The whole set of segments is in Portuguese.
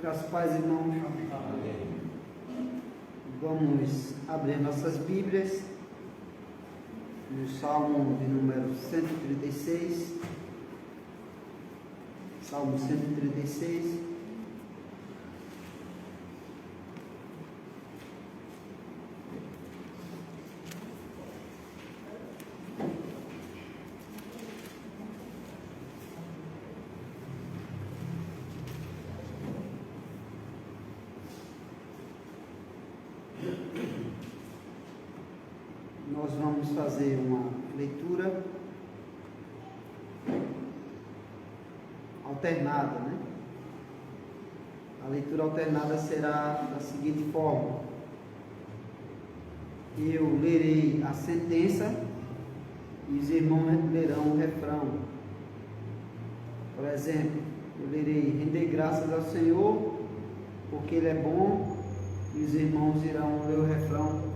Graças a Deus, irmãos. Vamos abrir nossas Bíblias no Salmo de número 136. Salmo 136. Nós vamos fazer uma leitura alternada, né? A leitura alternada será da seguinte forma: eu lerei a sentença e os irmãos lerão o refrão. Por exemplo, eu lerei: render graças ao Senhor, porque Ele é bom, e os irmãos irão ler o refrão: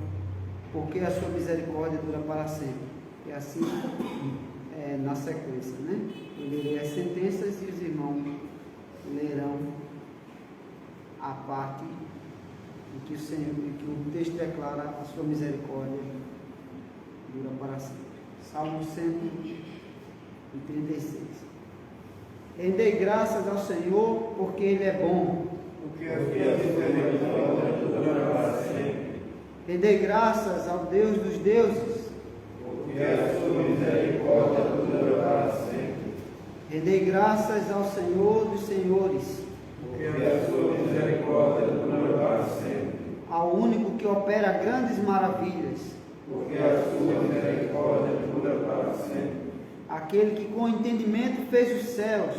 porque a sua misericórdia dura para sempre. E assim na sequência, né? Eu lerei as sentenças e os irmãos lerão a parte em que o Senhor, em que o texto declara a sua misericórdia dura para sempre. Salmo 136. Rendei graças ao Senhor, porque Ele é bom. Porque a sua misericórdia dura para sempre. Rendei graças ao Deus dos deuses, porque a sua misericórdia dura para sempre. Rendei graças ao Senhor dos senhores, porque a sua misericórdia dura para sempre. ao único que opera grandes maravilhas, porque a sua misericórdia dura para sempre. aquele que com entendimento fez os céus,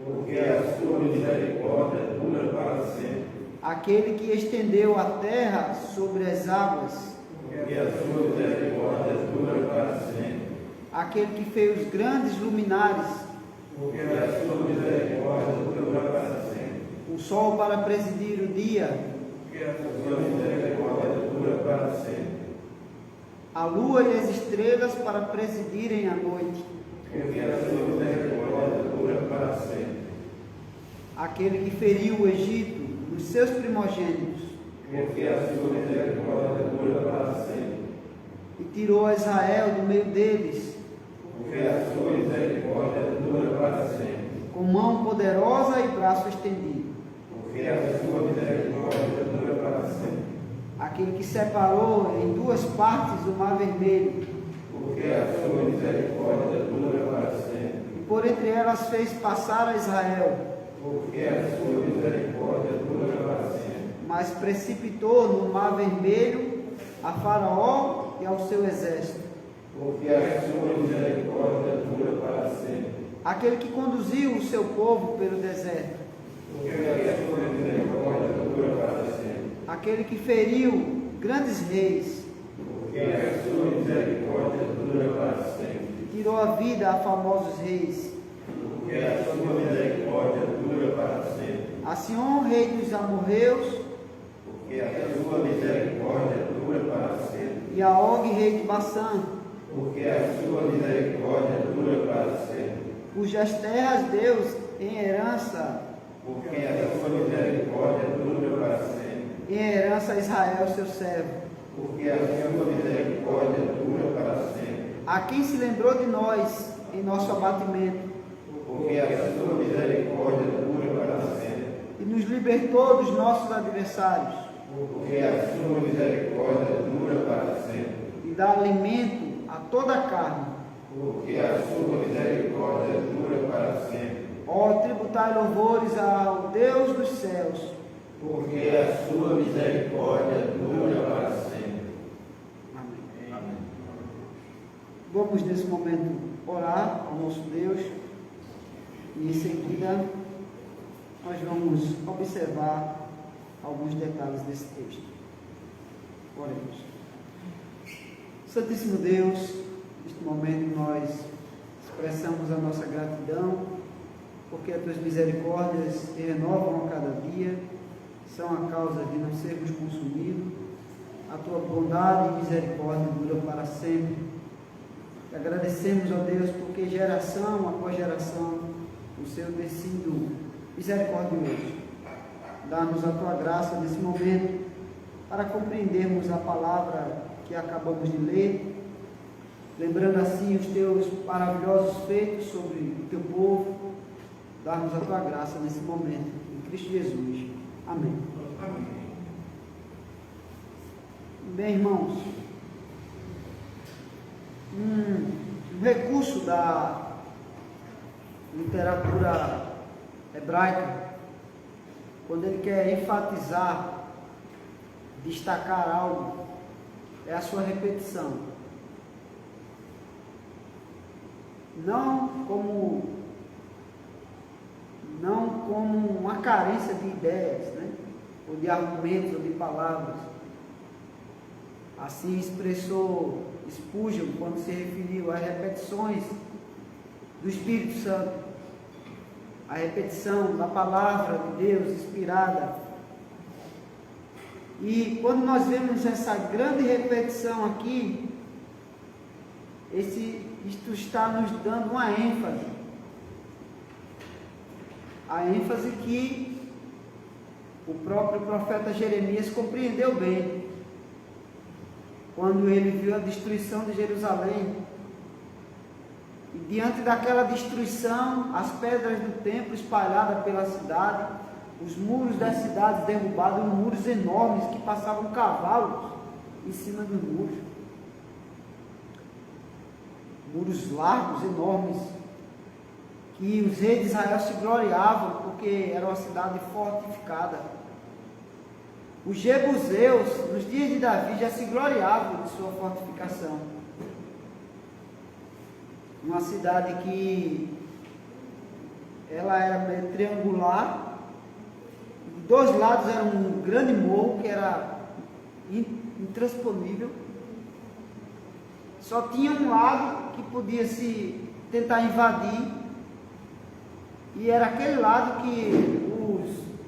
porque a sua misericórdia dura para sempre. aquele que estendeu a terra sobre as águas, porque a sua misericórdia dura para sempre. aquele que fez os grandes luminares, porque a sua misericórdia dura para sempre. o sol para presidir o dia, porque a sua misericórdia dura para sempre. a lua e as estrelas para presidirem a noite, porque a sua misericórdia dura para sempre. aquele que feriu o Egito nos seus primogênitos, porque a sua misericórdia dura para sempre. e tirou a Israel do meio deles, porque a sua misericórdia dura para sempre. com mão poderosa e braço estendido, porque a sua misericórdia dura para sempre. aquele que separou em duas partes o mar vermelho, porque a sua misericórdia dura para sempre. e por entre elas fez passar a Israel, porque a sua misericórdia dura para sempre. mas precipitou no mar vermelho a Faraó e ao seu exército, porque a sua misericórdia dura para sempre. aquele que conduziu o seu povo pelo deserto, porque a sua misericórdia dura para sempre. aquele que feriu grandes reis, porque a sua misericórdia dura para sempre. e tirou a vida a famosos reis, porque a sua misericórdia dura para sempre. a Sion, rei dos amorreus, porque a sua misericórdia dura para sempre. e a Og, rei de Baçã, porque a sua misericórdia dura para sempre. cujas terras Deus em herança, porque a sua misericórdia dura para sempre. em herança a Israel, seu servo, porque a sua misericórdia dura para sempre. a quem se lembrou de nós em nosso abatimento, porque a sua misericórdia dura para sempre. e nos libertou dos nossos adversários, porque a sua misericórdia dura para sempre. e dá alimento a toda a carne. porque a sua misericórdia dura para sempre. Ó, tributai louvores ao Deus dos céus, porque a sua misericórdia dura para sempre. amém. Amém. Vamos nesse momento orar ao nosso Deus, e em seguida nós vamos observar alguns detalhes desse texto. Oremos. Santíssimo Deus, neste momento nós expressamos a nossa gratidão, porque as tuas misericórdias se renovam a cada dia, são a causa de não sermos consumidos, a tua bondade e misericórdia duram para sempre. E agradecemos a Deus porque geração após geração o Senhor tem sido misericordioso. dar-nos a Tua graça nesse momento, para compreendermos a palavra que acabamos de ler, lembrando assim os Teus maravilhosos feitos sobre o Teu povo, dar-nos a Tua graça nesse momento, em Cristo Jesus. Amém. Amém. Bem, irmãos, um recurso da literatura hebraica, quando ele quer enfatizar, destacar algo, é a sua repetição. Não como uma carência de ideias, né? Ou de argumentos, ou de palavras. Assim expressou Spurgeon quando se referiu às repetições do Espírito Santo, a repetição da palavra de Deus inspirada. E quando nós vemos essa grande repetição aqui, isto está nos dando uma ênfase. A ênfase que o próprio profeta Jeremias compreendeu bem, quando ele viu a destruição de Jerusalém. E diante daquela destruição, as pedras do templo espalhadas pela cidade, os muros das cidades derrubados, muros enormes que passavam cavalos em cima dos muros. Muros largos, enormes, que os reis de Israel se gloriavam, porque era uma cidade fortificada. Os jebuseus, nos dias de Davi, já se gloriavam de sua fortificação. Uma cidade que ela era triangular, de dois lados era um grande morro que era intransponível. Só tinha um lado que podia se tentar invadir, e era aquele lado que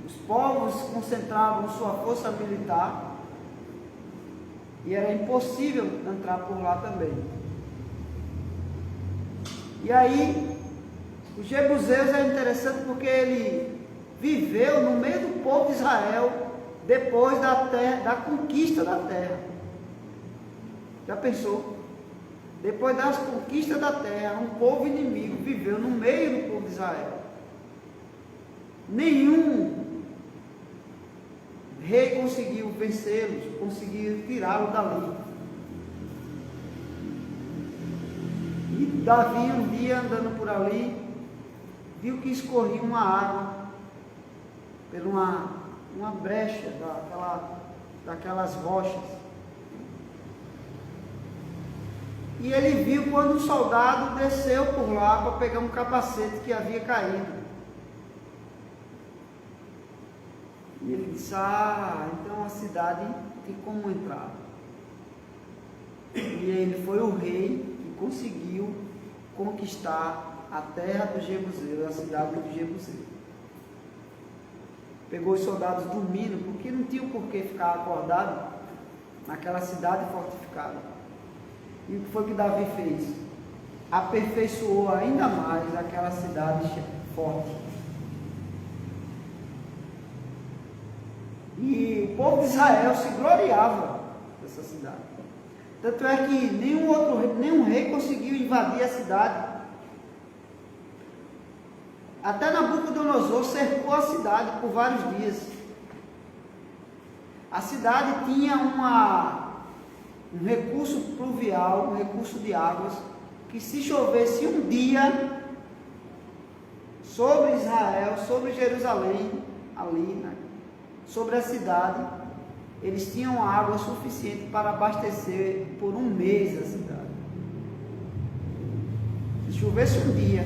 os povos concentravam sua força militar, e era impossível entrar por lá também. E aí, os jebuseus é interessante porque ele viveu no meio do povo de Israel depois da conquista da terra. Já pensou? Depois das conquistas da terra, um povo inimigo viveu no meio do povo de Israel. Nenhum rei conseguiu vencê-los, conseguiu tirá-los dali. E Davi, um dia andando por ali, viu que escorria uma água por uma brecha daquelas rochas. E ele viu quando um soldado desceu por lá para pegar um capacete que havia caído. E ele disse: então a cidade tem como entrar. E ele foi o rei que conseguiu conquistar a terra do Jebuseu, a cidade do Jebuseu. Pegou os soldados dormindo, porque não tinham por que ficar acordado naquela cidade fortificada. E o que foi que Davi fez? Aperfeiçoou ainda mais aquela cidade forte. E o povo de Israel se gloriava dessa cidade. Tanto é que nenhum rei conseguiu invadir a cidade. Até Nabucodonosor cercou a cidade por vários dias. A cidade tinha um recurso pluvial, um recurso de águas, que se chovesse um dia sobre Israel, sobre Jerusalém, ali, sobre a cidade, eles tinham água suficiente para abastecer por um mês a cidade. Se chovesse um dia,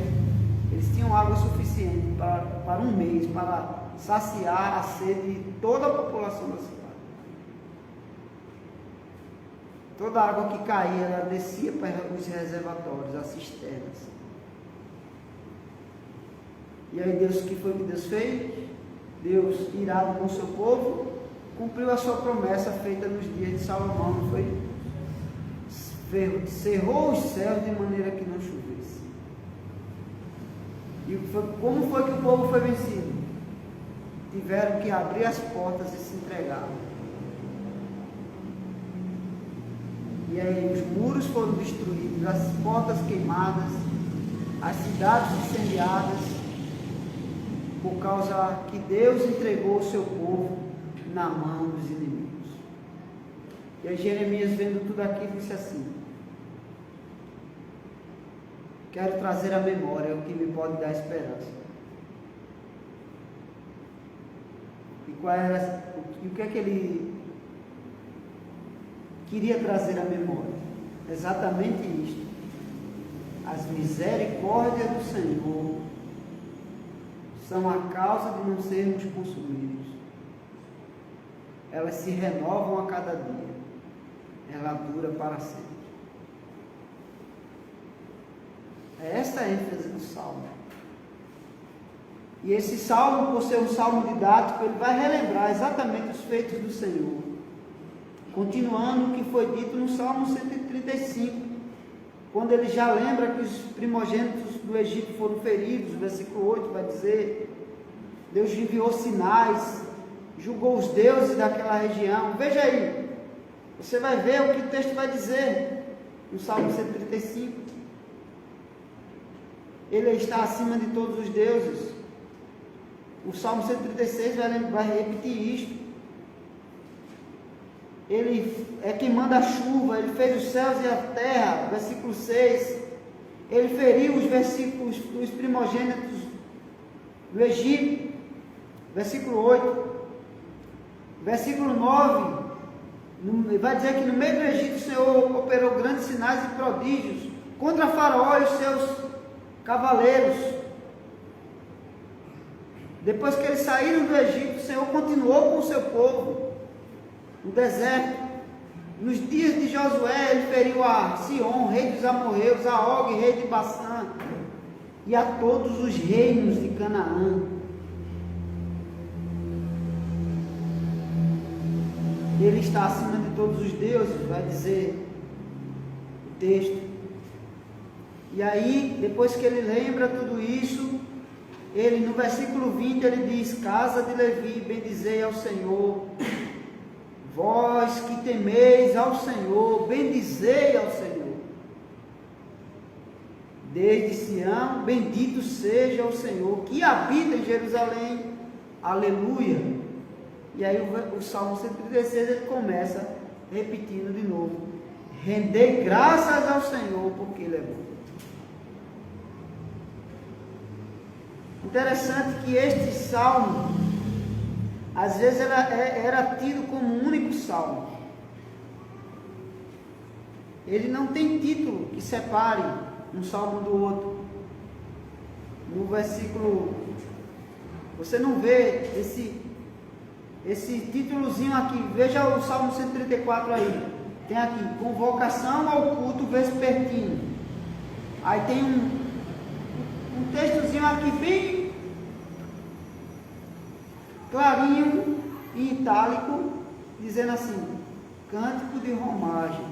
eles tinham água suficiente para um mês, para saciar a sede de toda a população da cidade. Toda a água que caía, ela descia para os reservatórios, as cisternas. E aí o que foi que Deus fez? Deus, irado com o seu povo, cumpriu a sua promessa feita nos dias de Salomão, não foi? Cerrou os céus de maneira que não chovesse. E como foi que o povo foi vencido? tiveram que abrir as portas e se entregar. E aí os muros foram destruídos, as portas queimadas, as cidades incendiadas, por causa que Deus entregou o seu povo na mão dos inimigos. E aí Jeremias, vendo tudo aquilo, disse assim: quero trazer à memória o que me pode dar esperança. E o que é que ele queria trazer à memória? Exatamente isto: as misericórdias do Senhor são a causa de não sermos consumidos. Elas se renovam a cada dia. Ela dura para sempre. É esta a ênfase do Salmo. E esse Salmo, por ser um Salmo didático, ele vai relembrar exatamente os feitos do Senhor. Continuando o que foi dito no Salmo 135, quando ele já lembra que os primogênitos do Egito foram feridos. Versículo 8 vai dizer: Deus enviou sinais, julgou os deuses daquela região. Veja aí, você vai ver o que o texto vai dizer no Salmo 135. Ele está acima de todos os deuses. O Salmo 136 vai repetir isto. Ele é quem manda a chuva, ele fez os céus e a terra. Versículo 6. Ele feriu os primogênitos do Egito. Versículo 8. Versículo 9. Vai dizer que no meio do Egito o Senhor operou grandes sinais e prodígios contra Faraó e os seus cavaleiros. Depois que eles saíram do Egito, o Senhor continuou com o seu povo no deserto. Nos dias de Josué, ele feriu a Sion, rei dos amorreus, a Og, rei de Bassã, e a todos os reinos de Canaã. Ele está acima de todos os deuses, vai dizer o texto. E aí, depois que ele lembra tudo isso, ele no versículo 20 ele diz: casa de Levi, bendizei ao Senhor. Vós que temeis ao Senhor, bendizei ao Senhor. Desde Sião, bendito seja o Senhor, que habita em Jerusalém. Aleluia. E aí o Salmo 136 ele começa repetindo de novo: rendei graças ao Senhor, porque Ele é bom. Interessante que este salmo, às vezes era tido como um único salmo. Ele não tem título que separe um salmo do outro. No versículo, você não vê esse títulozinho aqui. Veja o Salmo 134 aí. Tem aqui: convocação ao culto vespertino. Aí tem um textozinho aqui bem clarinho e itálico, dizendo assim: cântico de romagem.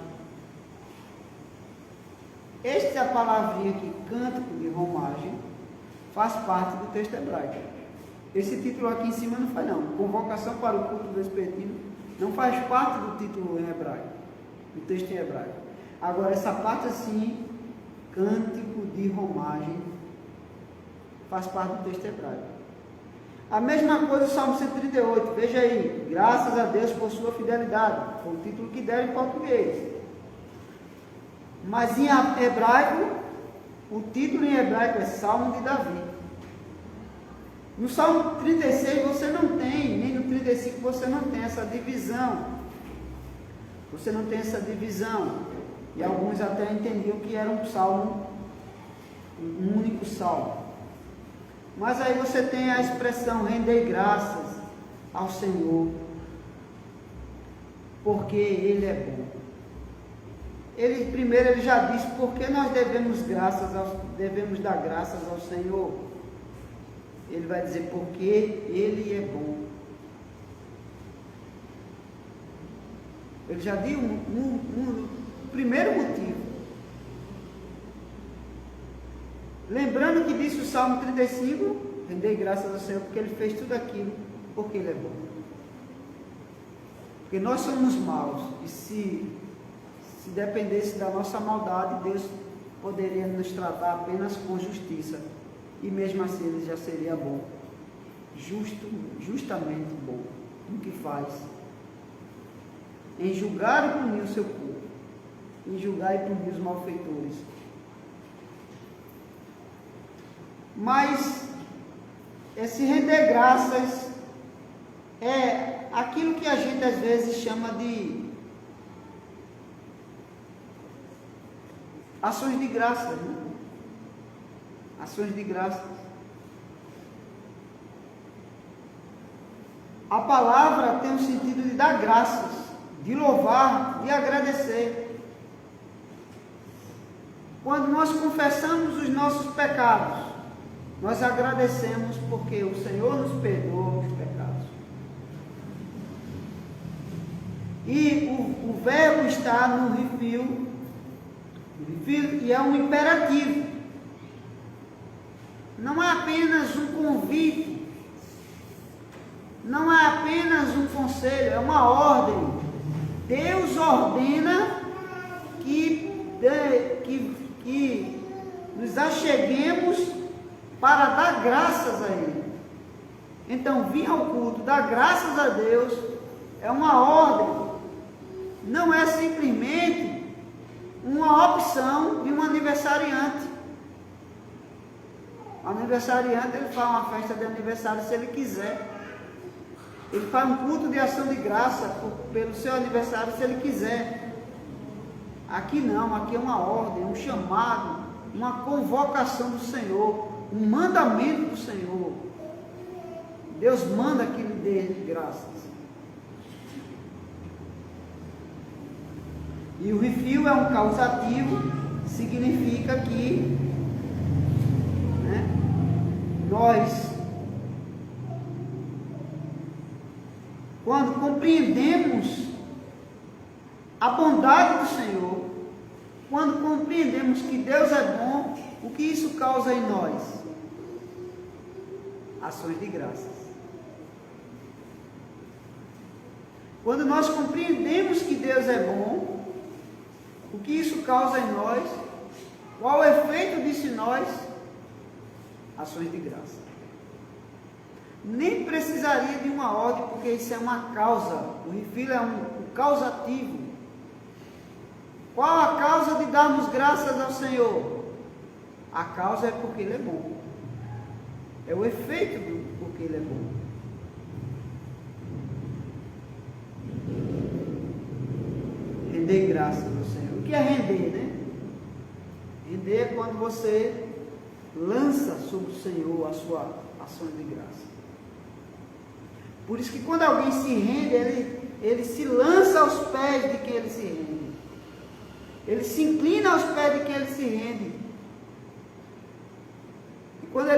Esta palavrinha aqui, cântico de romagem, faz parte do texto hebraico. Esse título aqui em cima não faz não. Convocação para o culto vespertino não faz parte do título em hebraico, do texto em hebraico. Agora essa parte assim, cântico de romagem, faz parte do texto hebraico. A mesma coisa o Salmo 138, veja aí: graças a Deus por sua fidelidade. Foi o título que deram em português. Mas em hebraico, o título em hebraico é Salmo de Davi. No Salmo 36 você não tem, nem no 35 você não tem essa divisão. Você não tem essa divisão. E alguns até entendiam que era um salmo, um único salmo. Mas aí você tem a expressão: rendei graças ao Senhor, porque Ele é bom. Primeiro ele já disse porque nós devemos dar graças ao Senhor. Ele vai dizer porque Ele é bom. Ele já deu o primeiro motivo. Lembrando que disse o Salmo 35, rendei graças ao Senhor porque Ele fez tudo aquilo porque Ele é bom. Porque nós somos maus, e se dependesse da nossa maldade, Deus poderia nos tratar apenas com justiça, e mesmo assim Ele já seria bom, justamente bom, no que faz, em julgar e punir o seu povo, em julgar e punir os malfeitores. Mas esse render graças é aquilo que a gente às vezes chama de ações de graça, né? Ações de graças. A palavra tem o sentido de dar graças, de louvar, de agradecer. Quando nós confessamos os nossos pecados, nós agradecemos porque o Senhor nos perdoa os pecados. E o verbo está no refil, e é um imperativo. Não é apenas um convite, não é apenas um conselho, é uma ordem. Deus ordena que nos acheguemos para dar graças a Ele. Então, vir ao culto, dar graças a Deus, é uma ordem, não é simplesmente uma opção de um aniversariante. O aniversariante, ele faz uma festa de aniversário se ele quiser. Ele faz um culto de ação de graça pelo seu aniversário se ele quiser. Aqui não, aqui é uma ordem, um chamado, uma convocação do Senhor, um mandamento do Senhor. Deus manda que lhe dê graças. E o refil é um causativo, significa que nós, quando compreendemos a bondade do Senhor, quando compreendemos que Deus é bom, o que isso causa em nós? Ações de graças. Quando nós compreendemos que Deus é bom, o que isso causa em nós? Qual o efeito disso em nós? Ações de graça. Nem precisaria de uma ordem, porque isso é uma causa. O refil é um causativo. Qual a causa de darmos graças ao Senhor? A causa é porque Ele é bom. É o efeito do porque Ele é bom. Render graças ao Senhor. O que é render, né? Render é quando você lança sobre o Senhor a sua ação de graça. Por isso que quando alguém se rende, ele se lança aos pés de quem ele se rende. Ele se inclina aos pés de quem ele se rende. E quando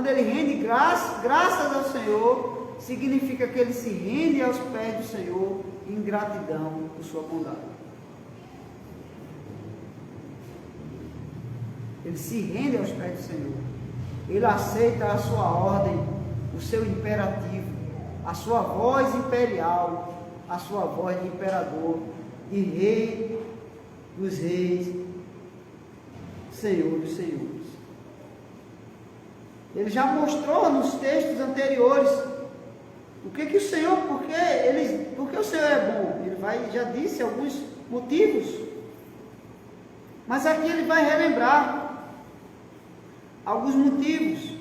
ele rende graças ao Senhor, significa que ele se rende aos pés do Senhor em gratidão por sua bondade. Ele se rende aos pés do Senhor. Ele aceita a sua ordem, o seu imperativo, a sua voz imperial, a sua voz de imperador, de rei dos reis, Senhor dos senhores. Ele já mostrou nos textos anteriores o que o Senhor, porque o Senhor é bom. Ele já disse alguns motivos, mas aqui ele vai relembrar alguns motivos.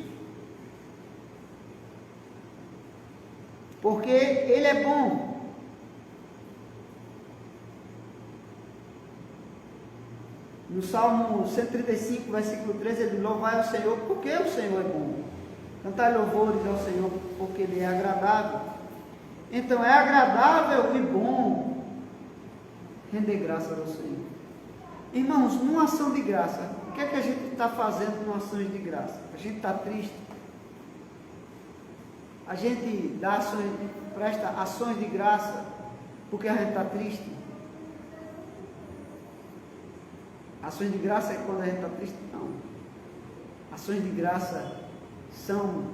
Porque Ele é bom. No Salmo 135, versículo 13, ele diz: louvai ao Senhor, porque o Senhor é bom. Cantai louvores ao Senhor, porque Ele é agradável. Então, é agradável e bom render graças ao Senhor. Irmãos, numa ação de graça, o que é que a gente está fazendo numa ação de graça? A gente está triste. A gente presta ações de graça porque a gente está triste. Ações de graça é quando a gente está triste? Não. Ações de graça são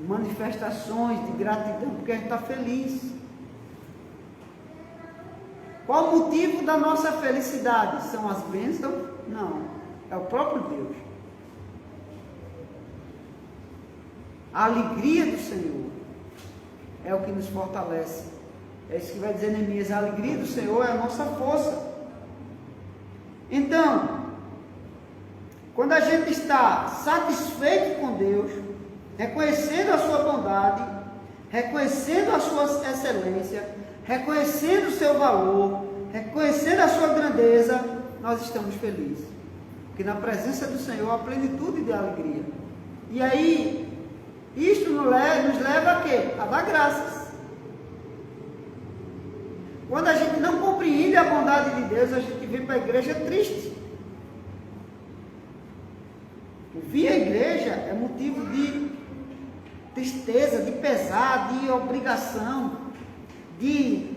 manifestações de gratidão, porque a gente está feliz. Qual o motivo da nossa felicidade? São as bênçãos? Não, é o próprio Deus. A alegria do Senhor é o que nos fortalece. É isso que vai dizer Neemias: a alegria do Senhor é a nossa força. Então, quando a gente está satisfeito com Deus, reconhecendo a sua bondade, reconhecendo a sua excelência, reconhecendo o seu valor, reconhecendo a sua grandeza, nós estamos felizes. Porque na presença do Senhor há plenitude de alegria. E aí, isto nos leva a quê? A dar graças. Quando a gente não compreende a bondade de Deus, a gente vem para a igreja triste. Vir à igreja é motivo de tristeza, de pesar, de obrigação, de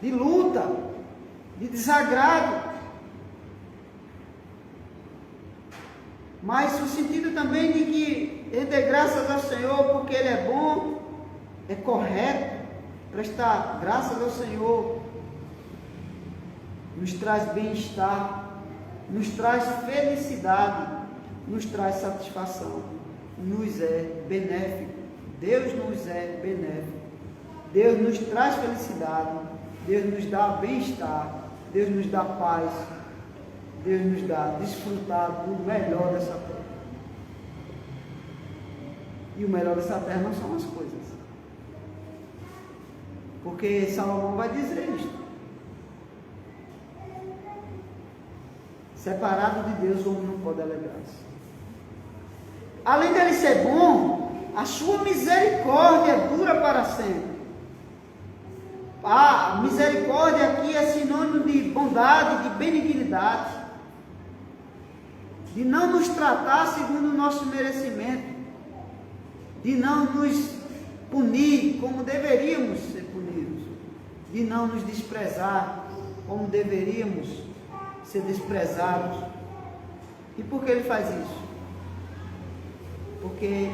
luta, de desagrado. Mas o sentido também de que render graças ao Senhor porque Ele é bom, é correto. Prestar graças ao Senhor nos traz bem-estar, nos traz felicidade, nos traz satisfação, nos é benéfico. Deus nos é benéfico. Deus nos traz felicidade, Deus nos dá bem-estar, Deus nos dá paz, Deus nos dá desfrutar do melhor dessa terra. E o melhor dessa terra não são as coisas. Porque Salomão vai dizer isto: separado de Deus, o homem não pode alegrar-se. Além dele ser bom, a sua misericórdia dura para sempre. A misericórdia aqui é sinônimo de bondade, de benignidade, de não nos tratar segundo o nosso merecimento, de não nos punir como deveríamos ser punidos, de não nos desprezar como deveríamos ser desprezados. E por que Ele faz isso? Porque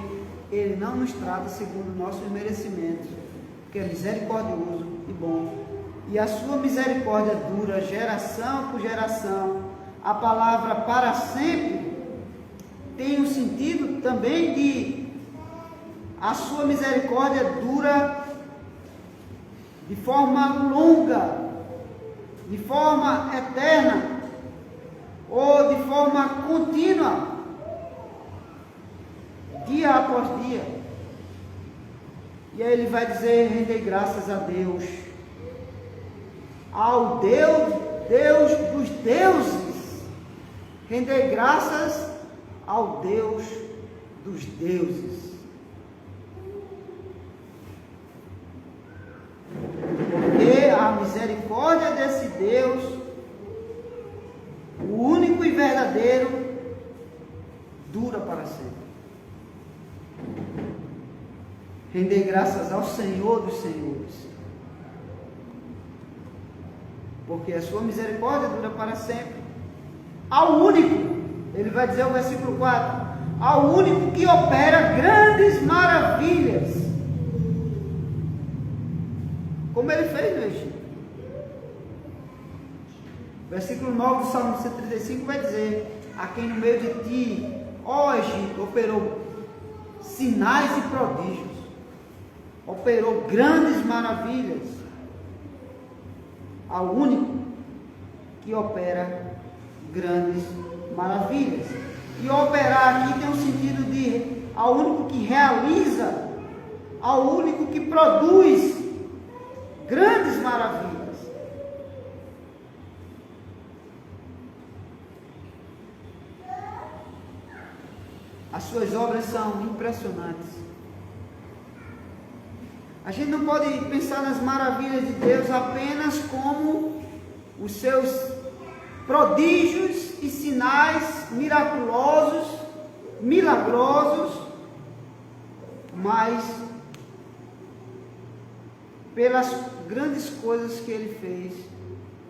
Ele não nos trata segundo nossos merecimentos, porque é misericordioso e bom, e a sua misericórdia dura geração por geração. A palavra para sempre tem um sentido também de a sua misericórdia dura de forma longa, de forma eterna, ou de forma contínua, dia após dia. E aí ele vai dizer: render graças a Deus, ao Deus dos deuses, render graças ao Deus dos deuses. Porque a misericórdia desse Deus, o único e verdadeiro, dura para sempre. Render graças ao Senhor dos senhores, porque a sua misericórdia dura para sempre. Ao único, ele vai dizer o versículo 4, ao único que opera grandes maravilhas, como ele fez no Egito. Versículo 9 do Salmo 135 vai dizer: a quem no meio de ti, ó Egito, operou sinais e prodígios, operou grandes maravilhas. Ao único que opera grandes maravilhas. E operar aqui tem um sentido de ao único que realiza, ao único que produz grandes maravilhas. As suas obras são impressionantes. A gente não pode pensar nas maravilhas de Deus apenas como os seus prodígios e sinais milagrosos, mas pelas grandes coisas que Ele fez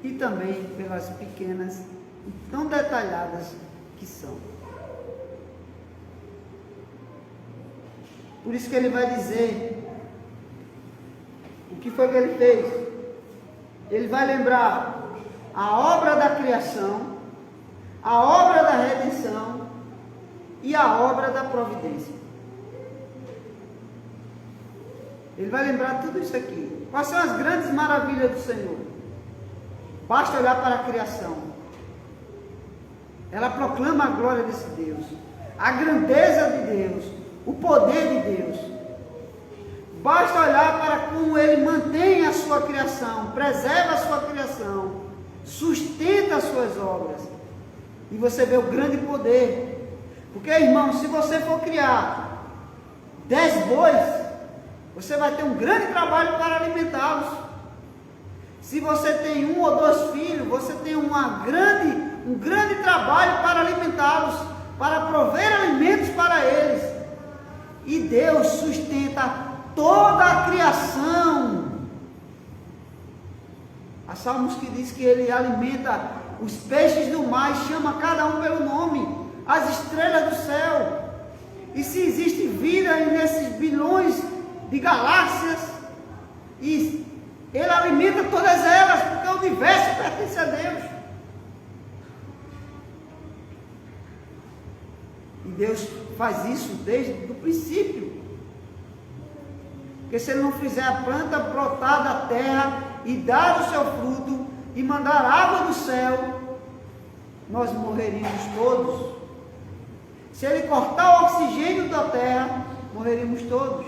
e também pelas pequenas e tão detalhadas que são. Por isso que ele vai dizer o que foi que ele fez. Ele vai lembrar a obra da criação, a obra da redenção e a obra da providência. Ele vai lembrar tudo isso aqui. Quais são as grandes maravilhas do Senhor? Basta olhar para a criação. Ela proclama a glória desse Deus, a grandeza de Deus, o poder de Deus. Basta olhar para como Ele mantém a sua criação, preserva a sua criação, sustenta as suas obras. E você vê o grande poder. Porque, irmão, se você for criar 10 bois, você vai ter um grande trabalho para alimentá-los. Se você tem 1 ou 2 filhos, você tem um grande trabalho para alimentá-los, para prover alimentos para eles. E Deus sustenta toda a criação. Há Salmos que diz que Ele alimenta os peixes do mar e chama cada um pelo nome, as estrelas do céu. E se existe vida nesses bilhões de galáxias, e Ele alimenta todas elas, porque o universo pertence a Deus. E Deus faz isso desde o princípio. Porque se Ele não fizer a planta brotar da terra e dar o seu fruto e mandar água do céu, nós morreríamos todos. Se Ele cortar o oxigênio da terra, morreríamos todos.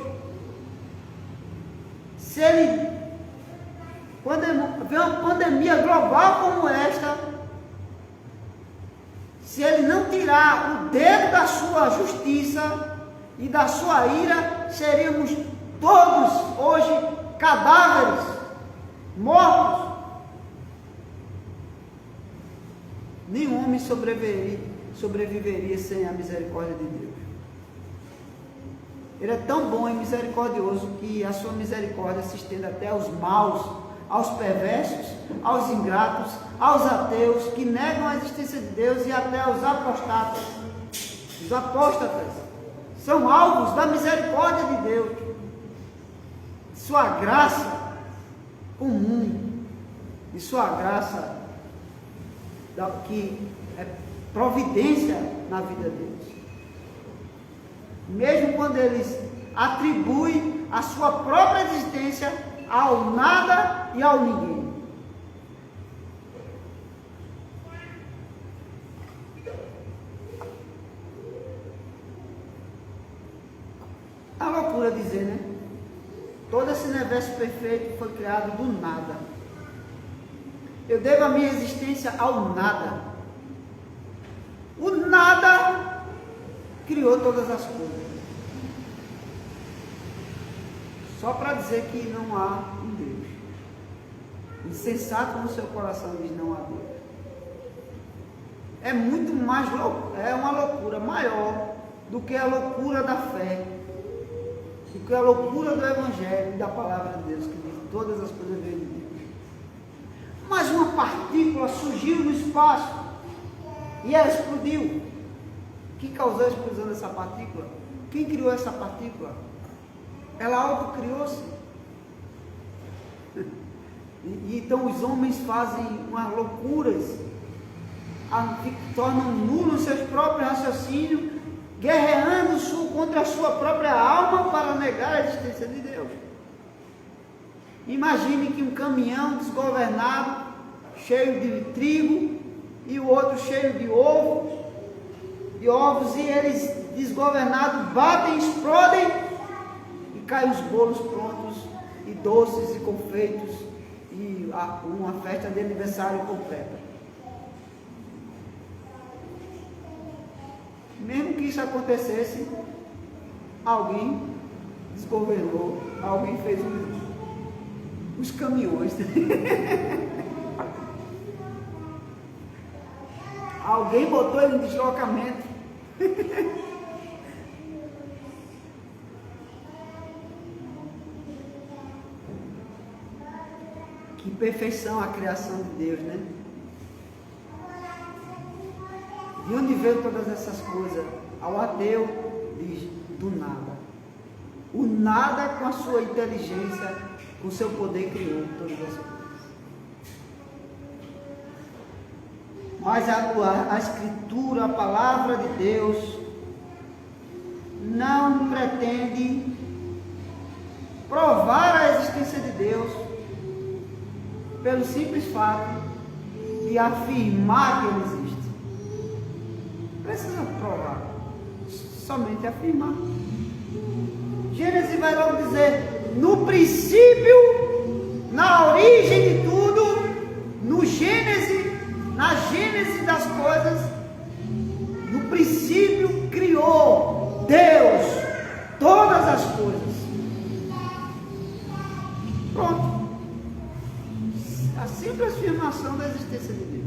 Se Ele, quando vem uma pandemia global como esta, se Ele não tirar o dedo da sua justiça e da sua ira, seríamos todos hoje cadáveres, mortos. Nenhum homem sobreviveria sem a misericórdia de Deus. Ele é tão bom e misericordioso que a sua misericórdia se estende até aos maus, aos perversos, aos ingratos, aos ateus que negam a existência de Deus e até aos apostatas. Os apóstatas são alvos da misericórdia de Deus, sua graça comum e sua graça que é providência na vida deles. Mesmo quando eles atribuem a sua própria existência ao nada e ao ninguém. É uma loucura dizer, né? Todo esse universo perfeito foi criado do nada. Eu devo a minha existência ao nada. O nada criou todas as coisas. Só para dizer que não há um Deus. Insensato no seu coração diz não há Deus. É muito mais louco, é uma loucura maior do que a loucura da fé, do que a loucura do Evangelho e da palavra de Deus, que diz que todas as coisas vêm de Deus. Mas uma partícula surgiu no espaço e ela explodiu. O que causou a explosão dessa partícula? Quem criou essa partícula? Ela autocriou-se. E então os homens fazem umas loucuras, tornam nulos seus próprios raciocínios, guerreando contra a sua própria alma para negar a existência de Deus. Imagine que um caminhão desgovernado, cheio de trigo, e o outro cheio de ovos, e eles desgovernados batem, explodem, e caem os bolos prontos, e doces e confeitos, e uma festa de aniversário completa. Mesmo que isso acontecesse, alguém desgovernou, alguém fez os caminhões. Alguém botou ele em deslocamento. Que perfeição a criação de Deus, né? De onde veio todas essas coisas? Ao ateu diz, do nada. O nada com a sua inteligência, com o seu poder criou todas as coisas. Mas a Escritura, a palavra de Deus, não pretende provar a existência de Deus pelo simples fato de afirmar que Ele existe. Precisa provar, somente afirmar. Gênesis vai logo dizer: no princípio, na origem de tudo, na gênese das coisas, no princípio criou Deus todas as coisas. Pronto. A simples afirmação da existência de Deus.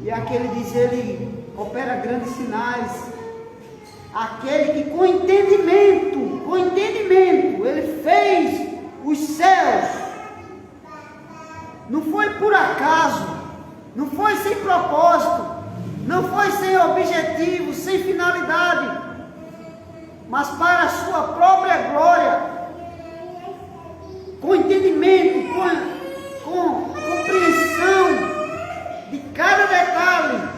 E aquele diz: Ele opera grandes sinais. Aquele que com entendimento, Ele fez os céus. Não foi por acaso, não foi sem propósito, não foi sem objetivo, sem finalidade, mas para a sua própria glória, com entendimento, com compreensão de cada detalhe,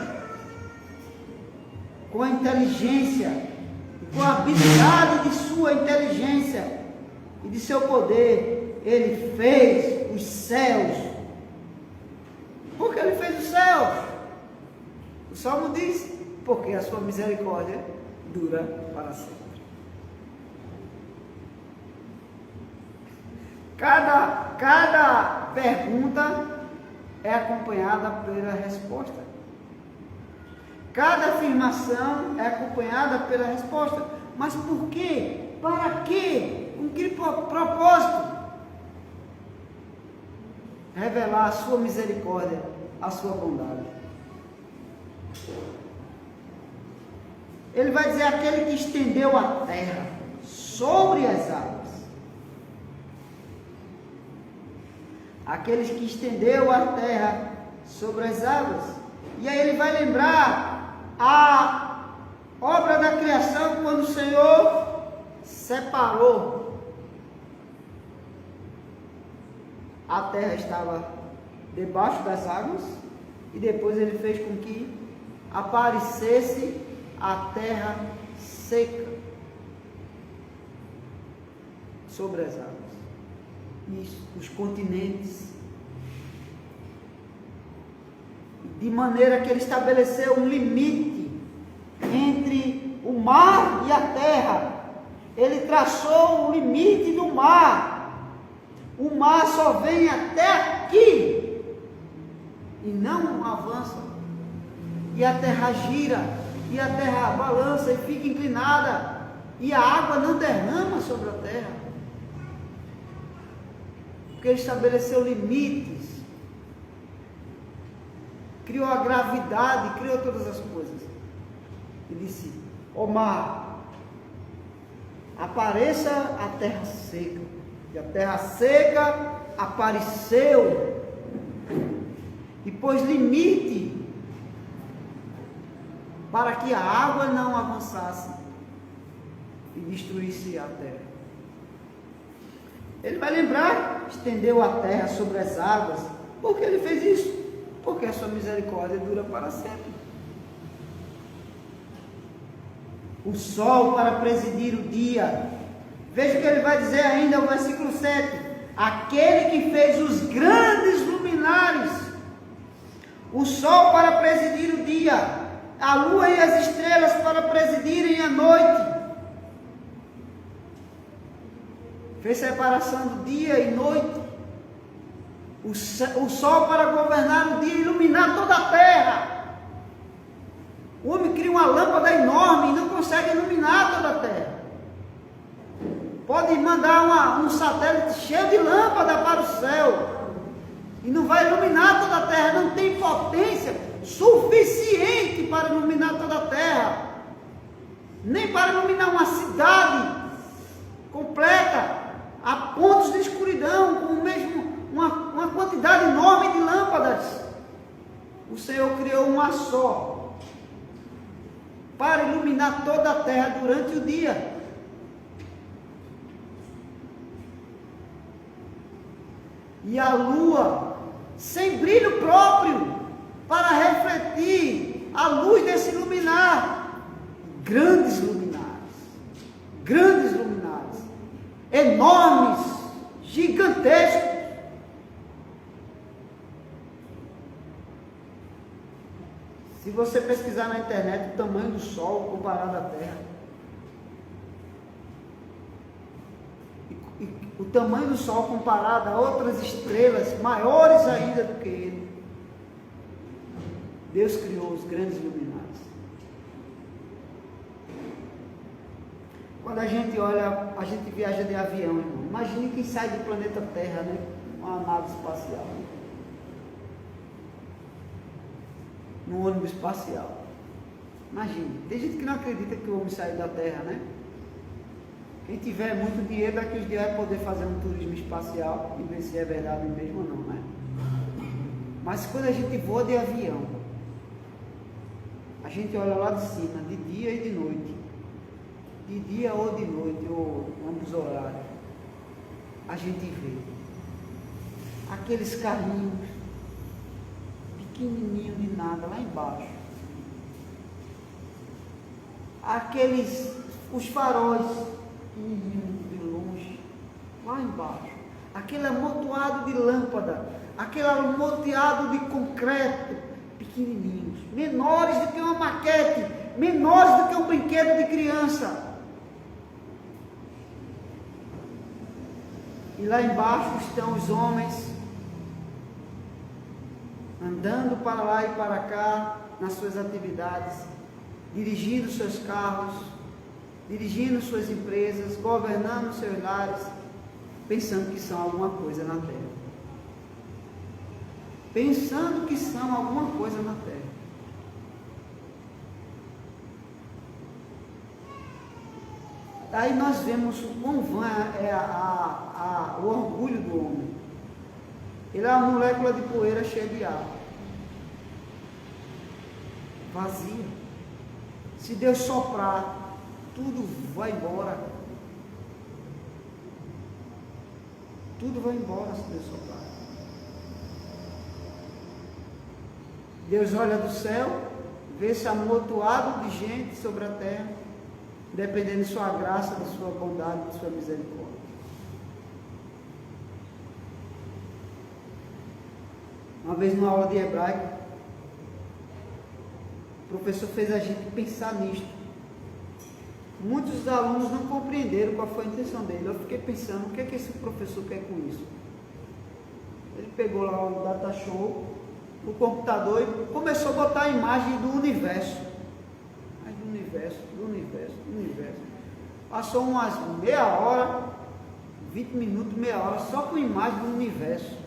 com a inteligência, com a habilidade de sua inteligência e de seu poder. Ele fez os céus. Por que Ele fez os céus? O Salmo diz: porque a sua misericórdia dura para sempre. Cada pergunta é acompanhada pela resposta. Cada afirmação é acompanhada pela resposta. Mas por quê? Para quê? Com que propósito? Revelar a sua misericórdia, a sua bondade. Ele vai dizer: aquele que estendeu a terra sobre as águas. Aqueles que estendeu a terra sobre as águas. E aí ele vai lembrar a obra da criação, quando o Senhor separou. A terra estava debaixo das águas, e depois Ele fez com que aparecesse a terra seca sobre as águas, e os continentes, de maneira que Ele estabeleceu um limite entre o mar e a terra. Ele traçou um limite do mar. O mar só vem até aqui e não avança. E a terra gira, e a terra balança e fica inclinada, e a água não derrama sobre a terra, porque Ele estabeleceu limites, criou a gravidade, criou todas as coisas. E disse: ó mar, apareça a terra seca. E a terra seca apareceu, e pôs limite para que a água não avançasse e destruísse a terra. Ele vai lembrar: estendeu a terra sobre as águas. Por que Ele fez isso? Porque a sua misericórdia dura para sempre. O sol para presidir o dia. Veja o que ele vai dizer ainda no versículo 7. Aquele que fez os grandes luminares, o sol para presidir o dia, a lua e as estrelas para presidirem a noite. Fez separação do dia e noite. O sol para governar o dia e iluminar toda a terra. O homem cria uma lâmpada enorme e não consegue iluminar toda a terra. Pode mandar um satélite cheio de lâmpada para o céu e não vai iluminar toda a terra. Não tem potência suficiente para iluminar toda a terra, nem para iluminar uma cidade completa, a pontos de escuridão, com uma quantidade enorme de lâmpadas. O Senhor criou uma só para iluminar toda a terra durante o dia. e a lua, sem brilho próprio, para refletir a luz desse luminar. Grandes luminares, enormes, gigantescos. Se você pesquisar na internet o tamanho do Sol comparado à Terra, e o tamanho do Sol comparado a outras estrelas maiores ainda do que ele, Deus criou os grandes luminares. Quando a gente olha, a gente viaja de avião, irmão. Imagine quem sai do planeta Terra, né? Uma nave espacial, no ônibus espacial. Imagine, tem gente que não acredita que o homem saiu da Terra, né? Quem tiver muito dinheiro, daqui uns dias vai poder fazer um turismo espacial e ver se é verdade mesmo ou não, né? Mas quando a gente voa de avião, a gente olha lá de cima, de dia e de noite, de dia ou de noite, ou ambos horários, a gente vê aqueles carrinhos pequenininho de nada lá embaixo, os faróis pequenininhos de longe lá embaixo, aquele amontoado de lâmpada, aquele amontoado de concreto pequenininhos, menores do que uma maquete, menores do que um brinquedo de criança. E lá embaixo estão os homens andando para lá e para cá nas suas atividades, dirigindo seus carros, dirigindo suas empresas, governando seus lares, pensando que são alguma coisa na terra. Pensando que são alguma coisa na terra. Aí nós vemos o quão vã é o orgulho do homem. Ele é uma molécula de poeira cheia de ar, vazia. Se Deus soprar, tudo vai embora. Tudo vai embora se Deus soprar. Deus olha do céu, vê esse amontoado de gente sobre a terra, dependendo de sua graça, de sua bondade, de sua misericórdia. Uma vez numa aula de hebraico, o professor fez a gente pensar nisto. Muitos dos alunos não compreenderam qual foi a intenção dele. Eu fiquei pensando, o que é que esse professor quer com isso? Ele pegou lá o data show, o computador, e começou a botar a imagem do universo. Do universo. Passou umas meia hora, 20 minutos, meia hora, só com imagem do universo.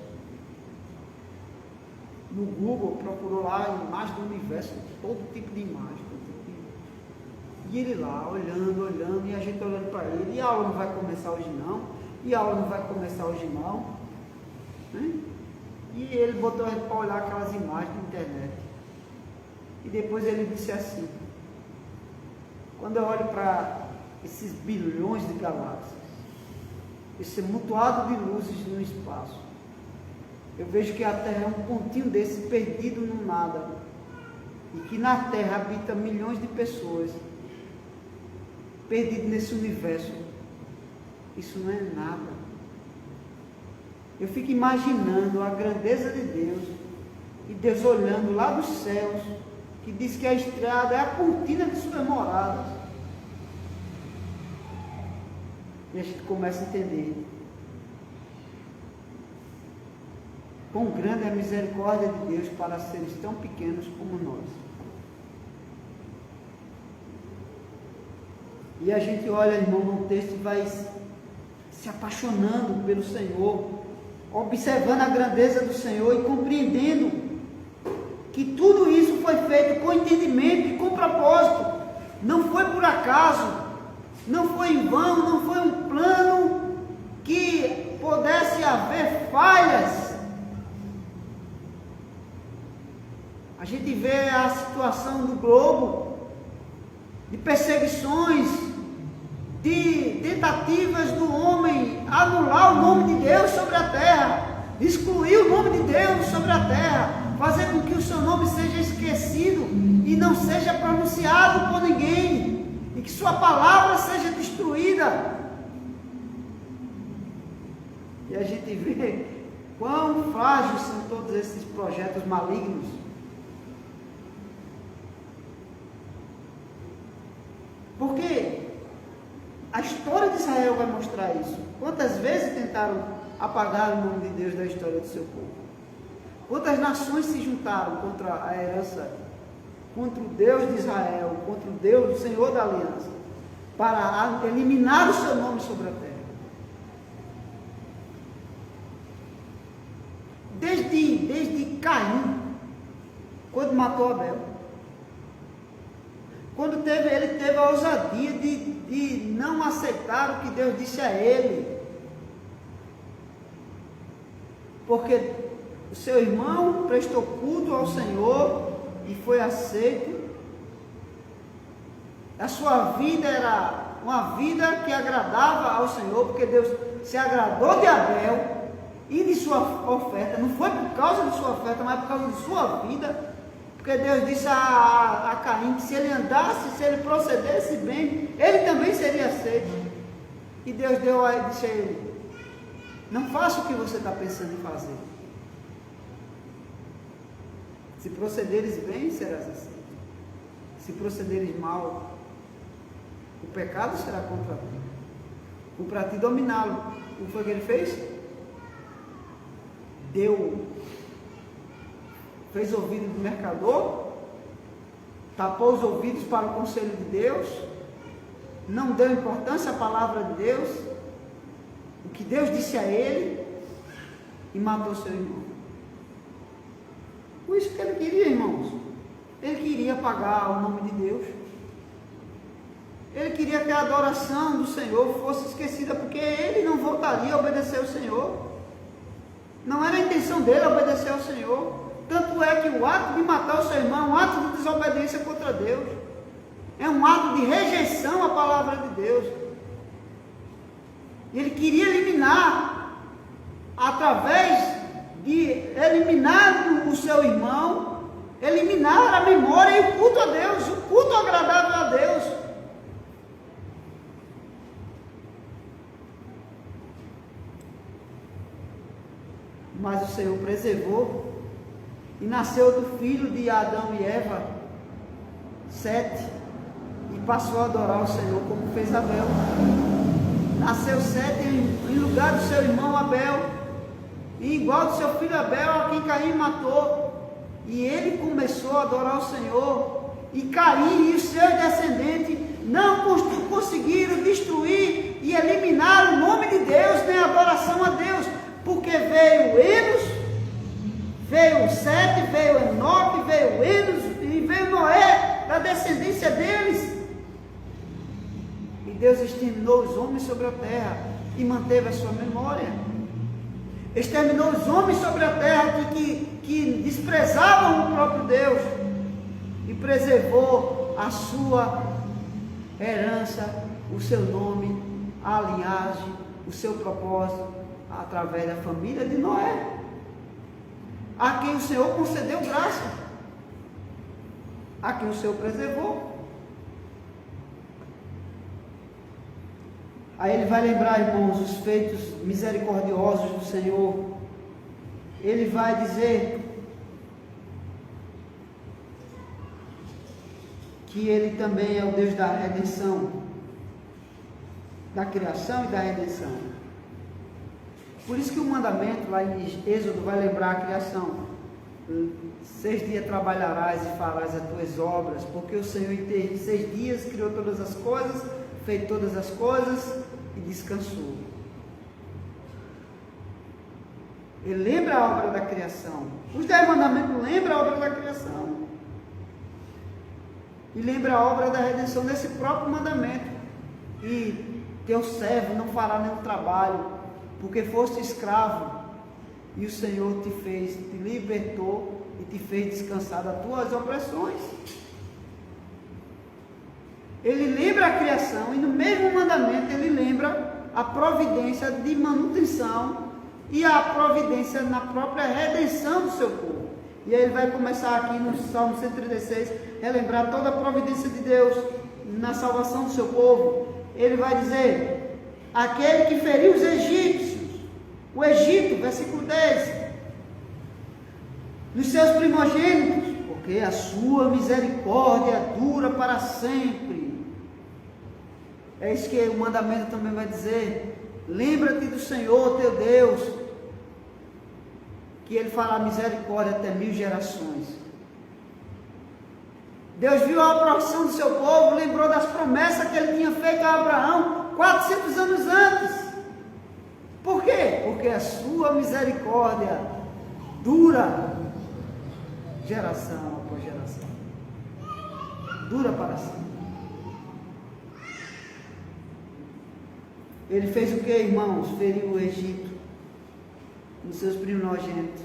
No Google, procurou lá a imagem do universo, todo tipo de imagem. E ele lá, olhando, e a gente olhando para ele, e a aula não vai começar hoje não, né? E ele botou a gente para olhar aquelas imagens na internet. E depois ele disse assim: quando eu olho para esses bilhões de galáxias, esse amontoado de luzes no espaço, eu vejo que a Terra é um pontinho desse perdido no nada, e que na Terra habita milhões de pessoas, perdido nesse universo. Isso não é nada. Eu fico imaginando a grandeza de Deus, e Deus olhando lá dos céus, que diz que a estrada é a cortina de suas moradas. E a gente começa a entender quão grande é a misericórdia de Deus para seres tão pequenos como nós. E a gente olha, irmão, no texto e vai se apaixonando pelo Senhor, observando a grandeza do Senhor e compreendendo que tudo isso foi feito com entendimento e com propósito. Não foi por acaso, não foi em vão, não foi um plano que pudesse haver falhas. A gente vê a situação do globo, de perseguições, de tentativas do homem anular o nome de Deus sobre a terra, de excluir o nome de Deus sobre a terra, fazer com que o seu nome seja esquecido e não seja pronunciado por ninguém, e que sua palavra seja destruída. E a gente vê quão frágeis são todos esses projetos malignos. Porque a história de Israel vai mostrar isso. Quantas vezes tentaram apagar o nome de Deus da história do seu povo? Quantas nações se juntaram contra a herança, contra o Deus de Israel, contra o Deus, o Senhor da aliança, para eliminar o seu nome sobre a terra? Desde Caim, quando matou Abel, quando ele teve a ousadia de não aceitar o que Deus disse a ele, porque o seu irmão prestou culto ao Senhor e foi aceito. A sua vida era uma vida que agradava ao Senhor, porque Deus se agradou de Abel e de sua oferta. Não foi por causa de sua oferta, mas por causa de sua vida. Porque Deus disse a Caim que se ele andasse, se ele procedesse bem, ele também seria aceito. E Deus disse a ele: não faça o que você está pensando em fazer. Se procederes bem, serás aceito. Se procederes mal, o pecado será contra ti. O para ti dominá-lo. O que foi que ele fez? Fez ouvido do mercador, tapou os ouvidos para o conselho de Deus, não deu importância à palavra de Deus, o que Deus disse a ele, e matou seu irmão. Por isso que ele queria, irmãos, ele queria apagar o nome de Deus, ele queria que a adoração do Senhor fosse esquecida, porque ele não voltaria a obedecer ao Senhor, não era a intenção dele obedecer ao Senhor. Tanto é que o ato de matar o seu irmão é um ato de desobediência contra Deus, é um ato de rejeição à palavra de Deus. Ele queria eliminar, através de eliminar o seu irmão, eliminar a memória e o culto a Deus, o culto agradável a Deus. Mas o Senhor preservou. E nasceu do filho de Adão e Eva, Sete, e passou a adorar o Senhor como fez Abel. Nasceu Sete em lugar do seu irmão Abel, e igual do seu filho Abel, a quem Caim matou. E ele começou a adorar o Senhor, e Caim e os seus descendentes não conseguiram destruir e eliminar o nome de Deus, nem a adoração a Deus, porque veio Enos, veio Sete, veio Enoque, veio Enos e veio Noé, da descendência deles. E Deus exterminou os homens sobre a terra e manteve a sua memória. Exterminou os homens sobre a terra que desprezavam o próprio Deus, e preservou a sua herança, o seu nome, a linhagem, o seu propósito, através da família de Noé, a quem o Senhor concedeu graça, a quem o Senhor preservou. Aí ele vai lembrar, irmãos, os feitos misericordiosos do Senhor. Ele vai dizer que Ele também é o Deus da redenção, da criação e da redenção. Por isso que o mandamento lá em Êxodo vai lembrar a criação. 6 dias trabalharás e farás as tuas obras, porque o Senhor em 6 dias criou todas as coisas, fez todas as coisas e descansou. Ele lembra a obra da criação. Os 10 mandamentos lembram a obra da criação. E lembra a obra da redenção nesse próprio mandamento. E teu servo não fará nenhum trabalho, porque foste escravo, e o Senhor te libertou e te fez descansar das tuas opressões. Ele lembra a criação, e no mesmo mandamento ele lembra a providência de manutenção e a providência na própria redenção do seu povo. E aí ele vai começar aqui no Salmo 136, relembrar toda a providência de Deus na salvação do seu povo. Ele vai dizer: aquele que feriu os egípcios, o Egito, versículo 10, nos seus primogênitos, porque a sua misericórdia dura para sempre. É isso que o mandamento também vai dizer: lembra-te do Senhor teu Deus, que Ele fará misericórdia até 1000 gerações. Deus viu a opressão do seu povo, lembrou das promessas que Ele tinha feito a Abraão 400 anos antes. Por quê? Porque a sua misericórdia dura geração após geração, dura para sempre. Ele fez o que, irmãos? Feriu o Egito nos seus primogênitos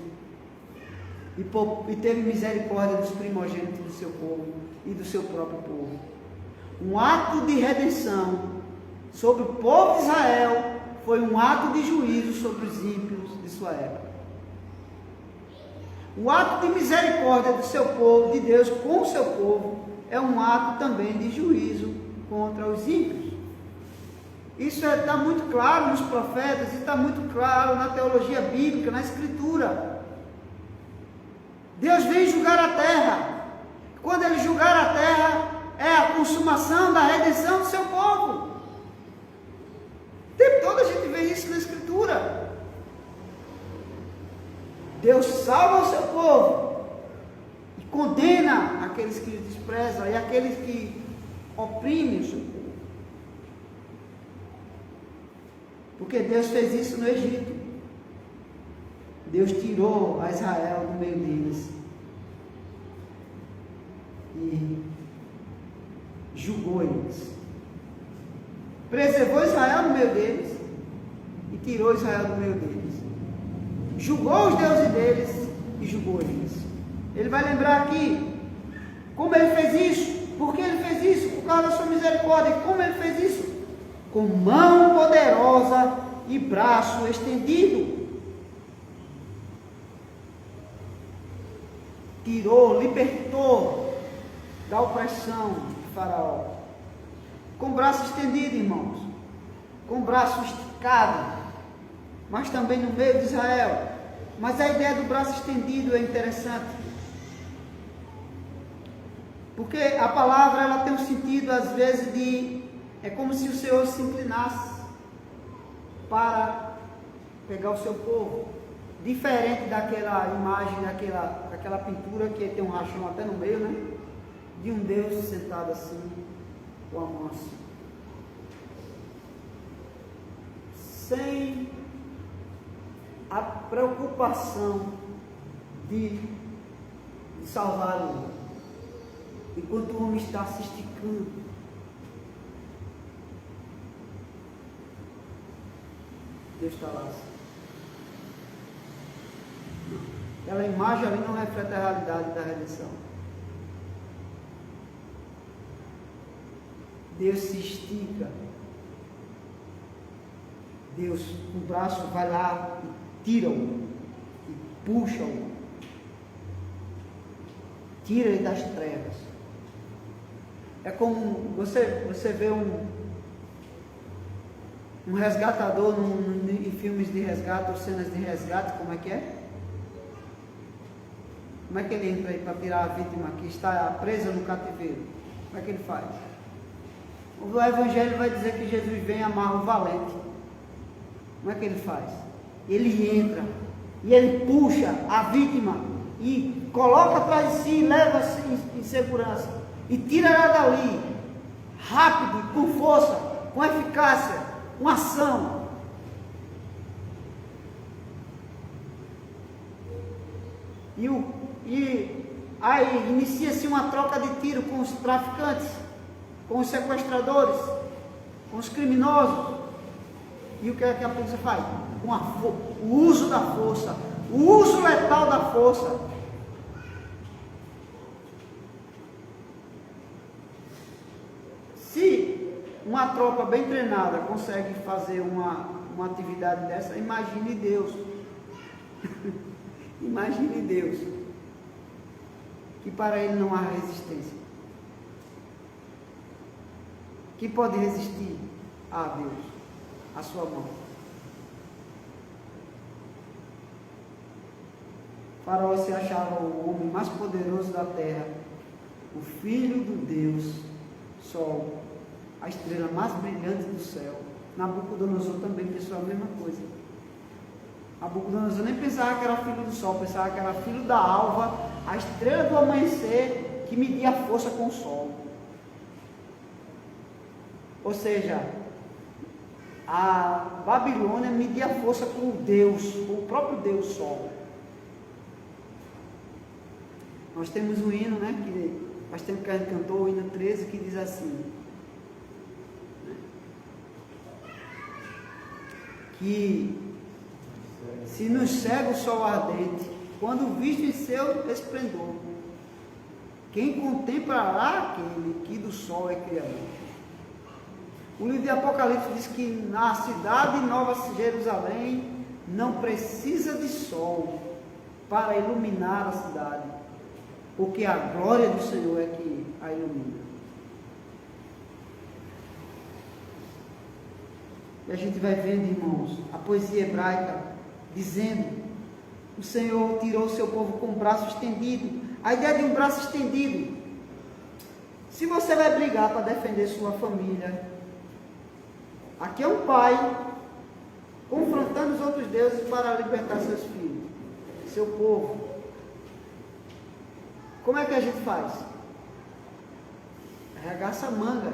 e teve misericórdia dos primogênitos do seu povo e do seu próprio povo. Um ato de redenção sobre o povo de Israel foi um ato de juízo sobre os ímpios de sua época. O ato de misericórdia do seu povo, de Deus com o seu povo, é um ato também de juízo contra os ímpios. Isso está muito claro nos profetas e está muito claro na teologia bíblica, na Escritura. Deus vem julgar a terra. Quando Ele julgar a terra, é a consumação da redenção do seu povo. O tempo todo a gente vê isso na Escritura. Deus salva o seu povo e condena aqueles que o desprezam e aqueles que oprimem o seu povo. Porque Deus fez isso no Egito. Deus tirou a Israel do meio deles e julgou eles. Preservou Israel no meio deles e tirou Israel do meio deles. Julgou os deuses deles e julgou eles. Ele vai lembrar aqui como Ele fez isso. Por que Ele fez isso? Por causa da sua misericórdia. E como Ele fez isso? Com mão poderosa e braço estendido. Tirou, libertou da opressão de Faraó. Com braço estendido, irmãos. Com braço esticado. Mas também no meio de Israel. Mas a ideia do braço estendido é interessante. Porque a palavra ela tem um sentido às vezes de... É como se o Senhor se inclinasse para pegar o seu povo. Diferente daquela imagem, daquela pintura que tem um rachão até no meio, né? De um Deus sentado assim, com a mão assim. Sem a preocupação de salvar o homem. Enquanto o homem está se esticando. Deus está lá. Aquela imagem ali não reflete a realidade da redenção. Deus se estica. Deus, o braço vai lá e tira-o. E puxa-o. Tira ele das trevas. É como você vê um resgatador em filmes de resgate ou cenas de resgate, como é que é? Como é que ele entra aí para tirar a vítima que está presa no cativeiro? Como é que ele faz? O Evangelho vai dizer que Jesus vem e amarra o valente. Como é que ele faz? Ele entra e ele puxa a vítima e coloca atrás de si e leva em segurança e tira ela dali, rápido, com força, com eficácia, com ação. E aí inicia-se uma troca de tiro com os traficantes, com os sequestradores, com os criminosos. E o que é que a polícia faz? O uso da força, o uso letal da força. Se uma tropa bem treinada consegue fazer uma uma atividade dessa, imagine Deus. Imagine Deus. Que para Ele não há resistência. Que pode resistir a Deus, a sua mão. Faraó se achava o homem mais poderoso da terra, o filho do Deus Sol, a estrela mais brilhante do céu. Nabucodonosor também pensou a mesma coisa. Nabucodonosor nem pensava que era filho do sol, pensava que era filho da alva, a estrela do amanhecer que media a força com o sol. Ou seja, a Babilônia media a força com o Deus, com o próprio Deus Sol. Nós temos um hino, né, que faz tempo que a gente cantou, o hino 13, que diz assim, que se nos cega o sol ardente, quando visto em seu esplendor, quem contemplará aquele que do sol é criador? O livro de Apocalipse diz que na cidade Nova Jerusalém não precisa de sol para iluminar a cidade, porque a glória do Senhor é que a ilumina. E a gente vai vendo, irmãos, a poesia hebraica dizendo: o Senhor tirou o seu povo com o braço estendido. A ideia de um braço estendido, se você vai brigar para defender sua família, aqui é um pai confrontando os outros deuses para libertar seus filhos, seu povo. Como é que a gente faz? Arregaça a manga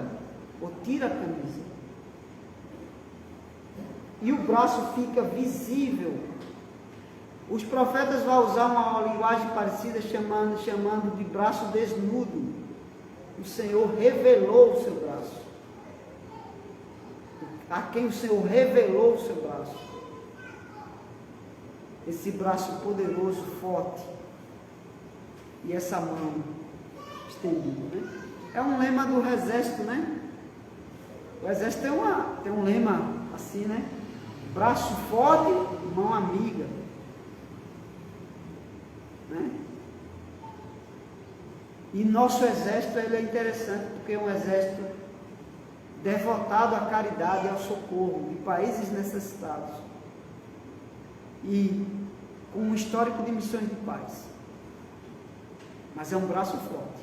ou tira a camisa. E o braço fica visível. Os profetas vão usar uma linguagem parecida, chamando de braço desnudo. O Senhor revelou o seu braço. A quem o Senhor revelou o seu braço. Esse braço poderoso, forte. E essa mão estendida, né? É um lema do exército, né? O exército tem um lema assim, né? Braço forte, mão amiga. Né? E nosso exército, ele é interessante, porque é um exército devotado à caridade e ao socorro de países necessitados. E com um histórico de missões de paz. Mas é um braço forte.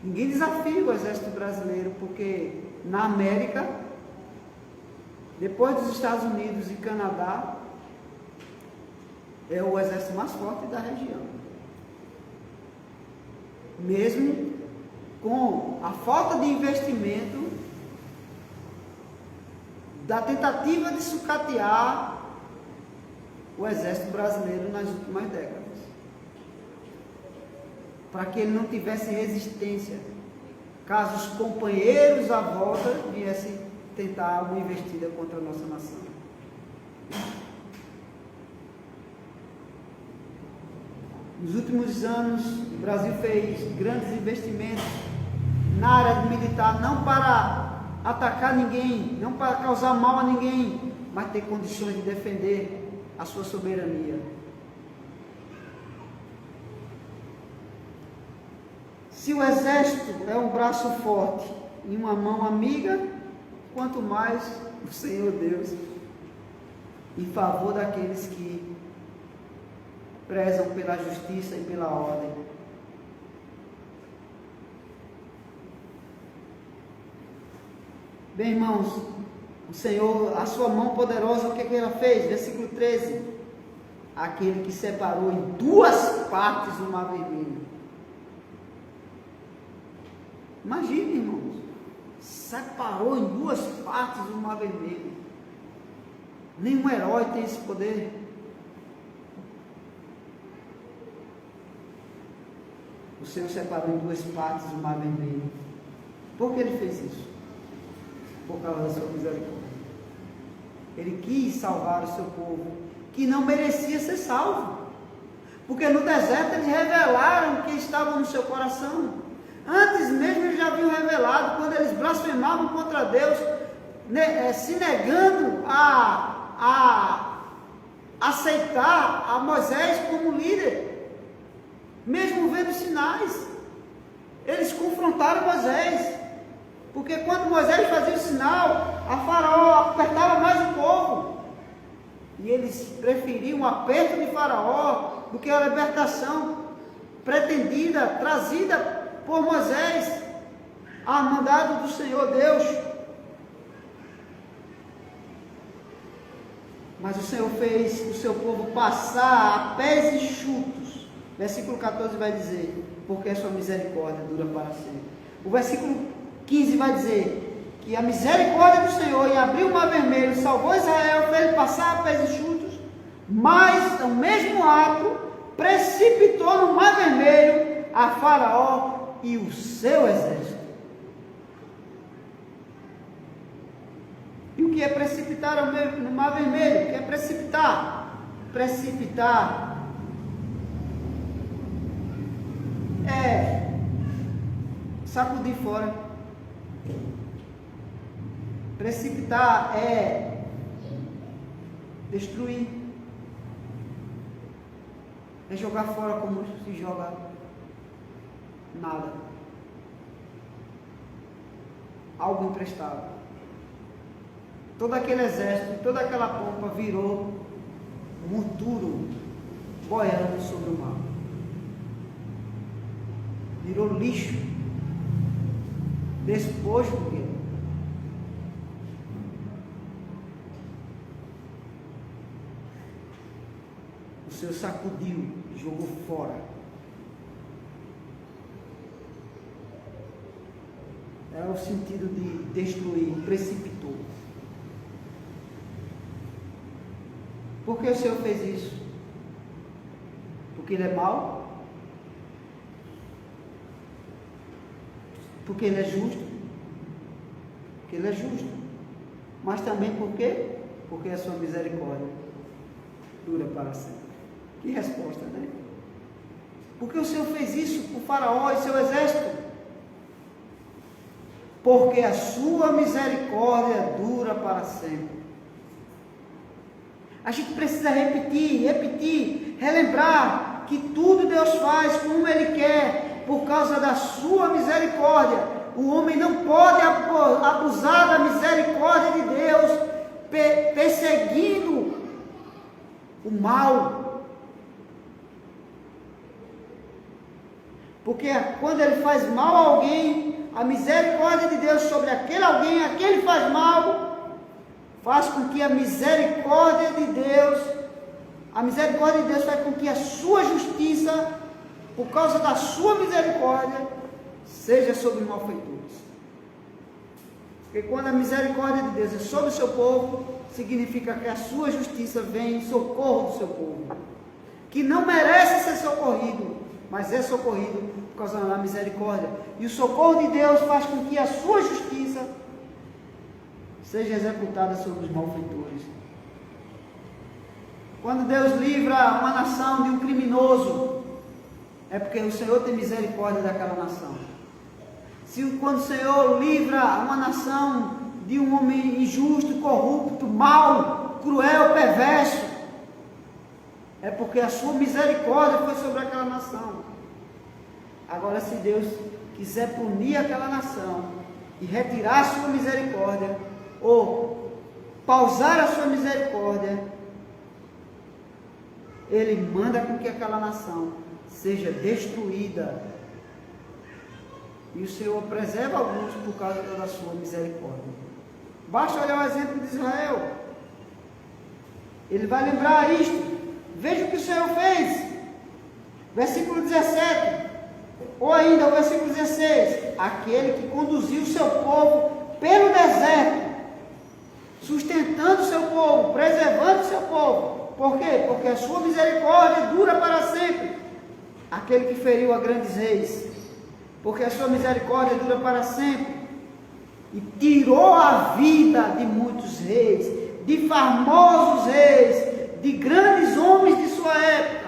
Ninguém desafia o exército brasileiro, porque na América, depois dos Estados Unidos e Canadá, é o exército mais forte da região. Mesmo com a falta de investimento, da tentativa de sucatear o exército brasileiro nas últimas décadas, para que ele não tivesse resistência, caso os companheiros à volta viessem tentar uma investida contra a nossa nação. Nos últimos anos, o Brasil fez grandes investimentos na área militar, não para atacar ninguém, não para causar mal a ninguém, mas ter condições de defender a sua soberania. Se o exército é um braço forte e uma mão amiga, quanto mais o Senhor Deus em favor daqueles que prezam pela justiça e pela ordem. Bem, irmãos, o Senhor, a sua mão poderosa, o que ela fez? Versículo 13: aquele que separou em duas partes o mar vermelho. Imagine, irmãos, separou em duas partes o mar vermelho. Nenhum herói tem esse poder. O Senhor separou em duas partes o mar vermelho. Por que ele fez isso? Por causa da sua misericórdia. Ele quis salvar o seu povo, que não merecia ser salvo. Porque no deserto eles revelaram o que estava no seu coração. Antes mesmo eles já haviam revelado, quando eles blasfemavam contra Deus, se negando a aceitar a Moisés como líder, mesmo vendo sinais. Eles confrontaram Moisés, porque quando Moisés fazia o sinal, a Faraó apertava mais o povo, e eles preferiam o aperto de Faraó do que a libertação pretendida, trazida por Moisés, a mandado do Senhor Deus. Mas o Senhor fez o seu povo passar a pés enxutos. Versículo 14 vai dizer: porque a sua misericórdia dura para sempre. O versículo 15 vai dizer que a misericórdia do Senhor em abrir o mar vermelho salvou Israel, fez ele passar a pés enxutos, mas o mesmo ato precipitou no mar vermelho a Faraó e o seu exército. E o que é precipitar no mar vermelho? O que é precipitar? Precipitar é sacudir fora. Precipitar é destruir. É jogar fora como se joga nada. Algo imprestável. Todo aquele exército, toda aquela pompa virou monturo boiando sobre o mar. Virou lixo, despojo dele. O Senhor sacudiu, jogou fora. É o sentido de destruir, precipitou. Por que o Senhor fez isso? Porque Ele é mau? Porque Ele é justo? Porque Ele é justo. Mas também por quê? Porque a sua misericórdia dura para sempre. Que resposta, né? Porque o Senhor fez isso por Faraó e seu exército? Porque a sua misericórdia dura para sempre. A gente precisa repetir, relembrar que tudo Deus faz como Ele quer, por causa da sua misericórdia. O homem não pode abusar da misericórdia de Deus, perseguindo o mal. Porque quando ele faz mal a alguém, a misericórdia de Deus sobre aquele alguém, aquele faz mal, faz com que a misericórdia de Deus faz com que a sua justiça, por causa da sua misericórdia, seja sobre os malfeitores. Porque quando a misericórdia de Deus é sobre o seu povo, significa que a sua justiça vem em socorro do seu povo, que não merece ser socorrido, mas é socorrido por causa da misericórdia. E o socorro de Deus faz com que a sua justiça seja executada sobre os malfeitores. Quando Deus livra uma nação de um criminoso, é porque o Senhor tem misericórdia daquela nação. Quando o Senhor livra uma nação de um homem injusto, corrupto, mau, cruel, perverso, é porque a sua misericórdia foi sobre aquela nação. Agora, se Deus quiser punir aquela nação e retirar a sua misericórdia, ou pausar a sua misericórdia, Ele manda com que aquela nação seja destruída. E o Senhor preserva alguns por causa da sua misericórdia. Basta olhar o exemplo de Israel. Ele vai lembrar isto. Veja o que o Senhor fez. Versículo 17. Ou ainda o versículo 16. Aquele que conduziu o seu povo pelo deserto, sustentando o seu povo, preservando o seu povo. Por quê? Porque a sua misericórdia dura para sempre. Aquele que feriu a grandes reis, porque a sua misericórdia dura para sempre. E tirou a vida de muitos reis, de famosos reis, de grandes homens de sua época.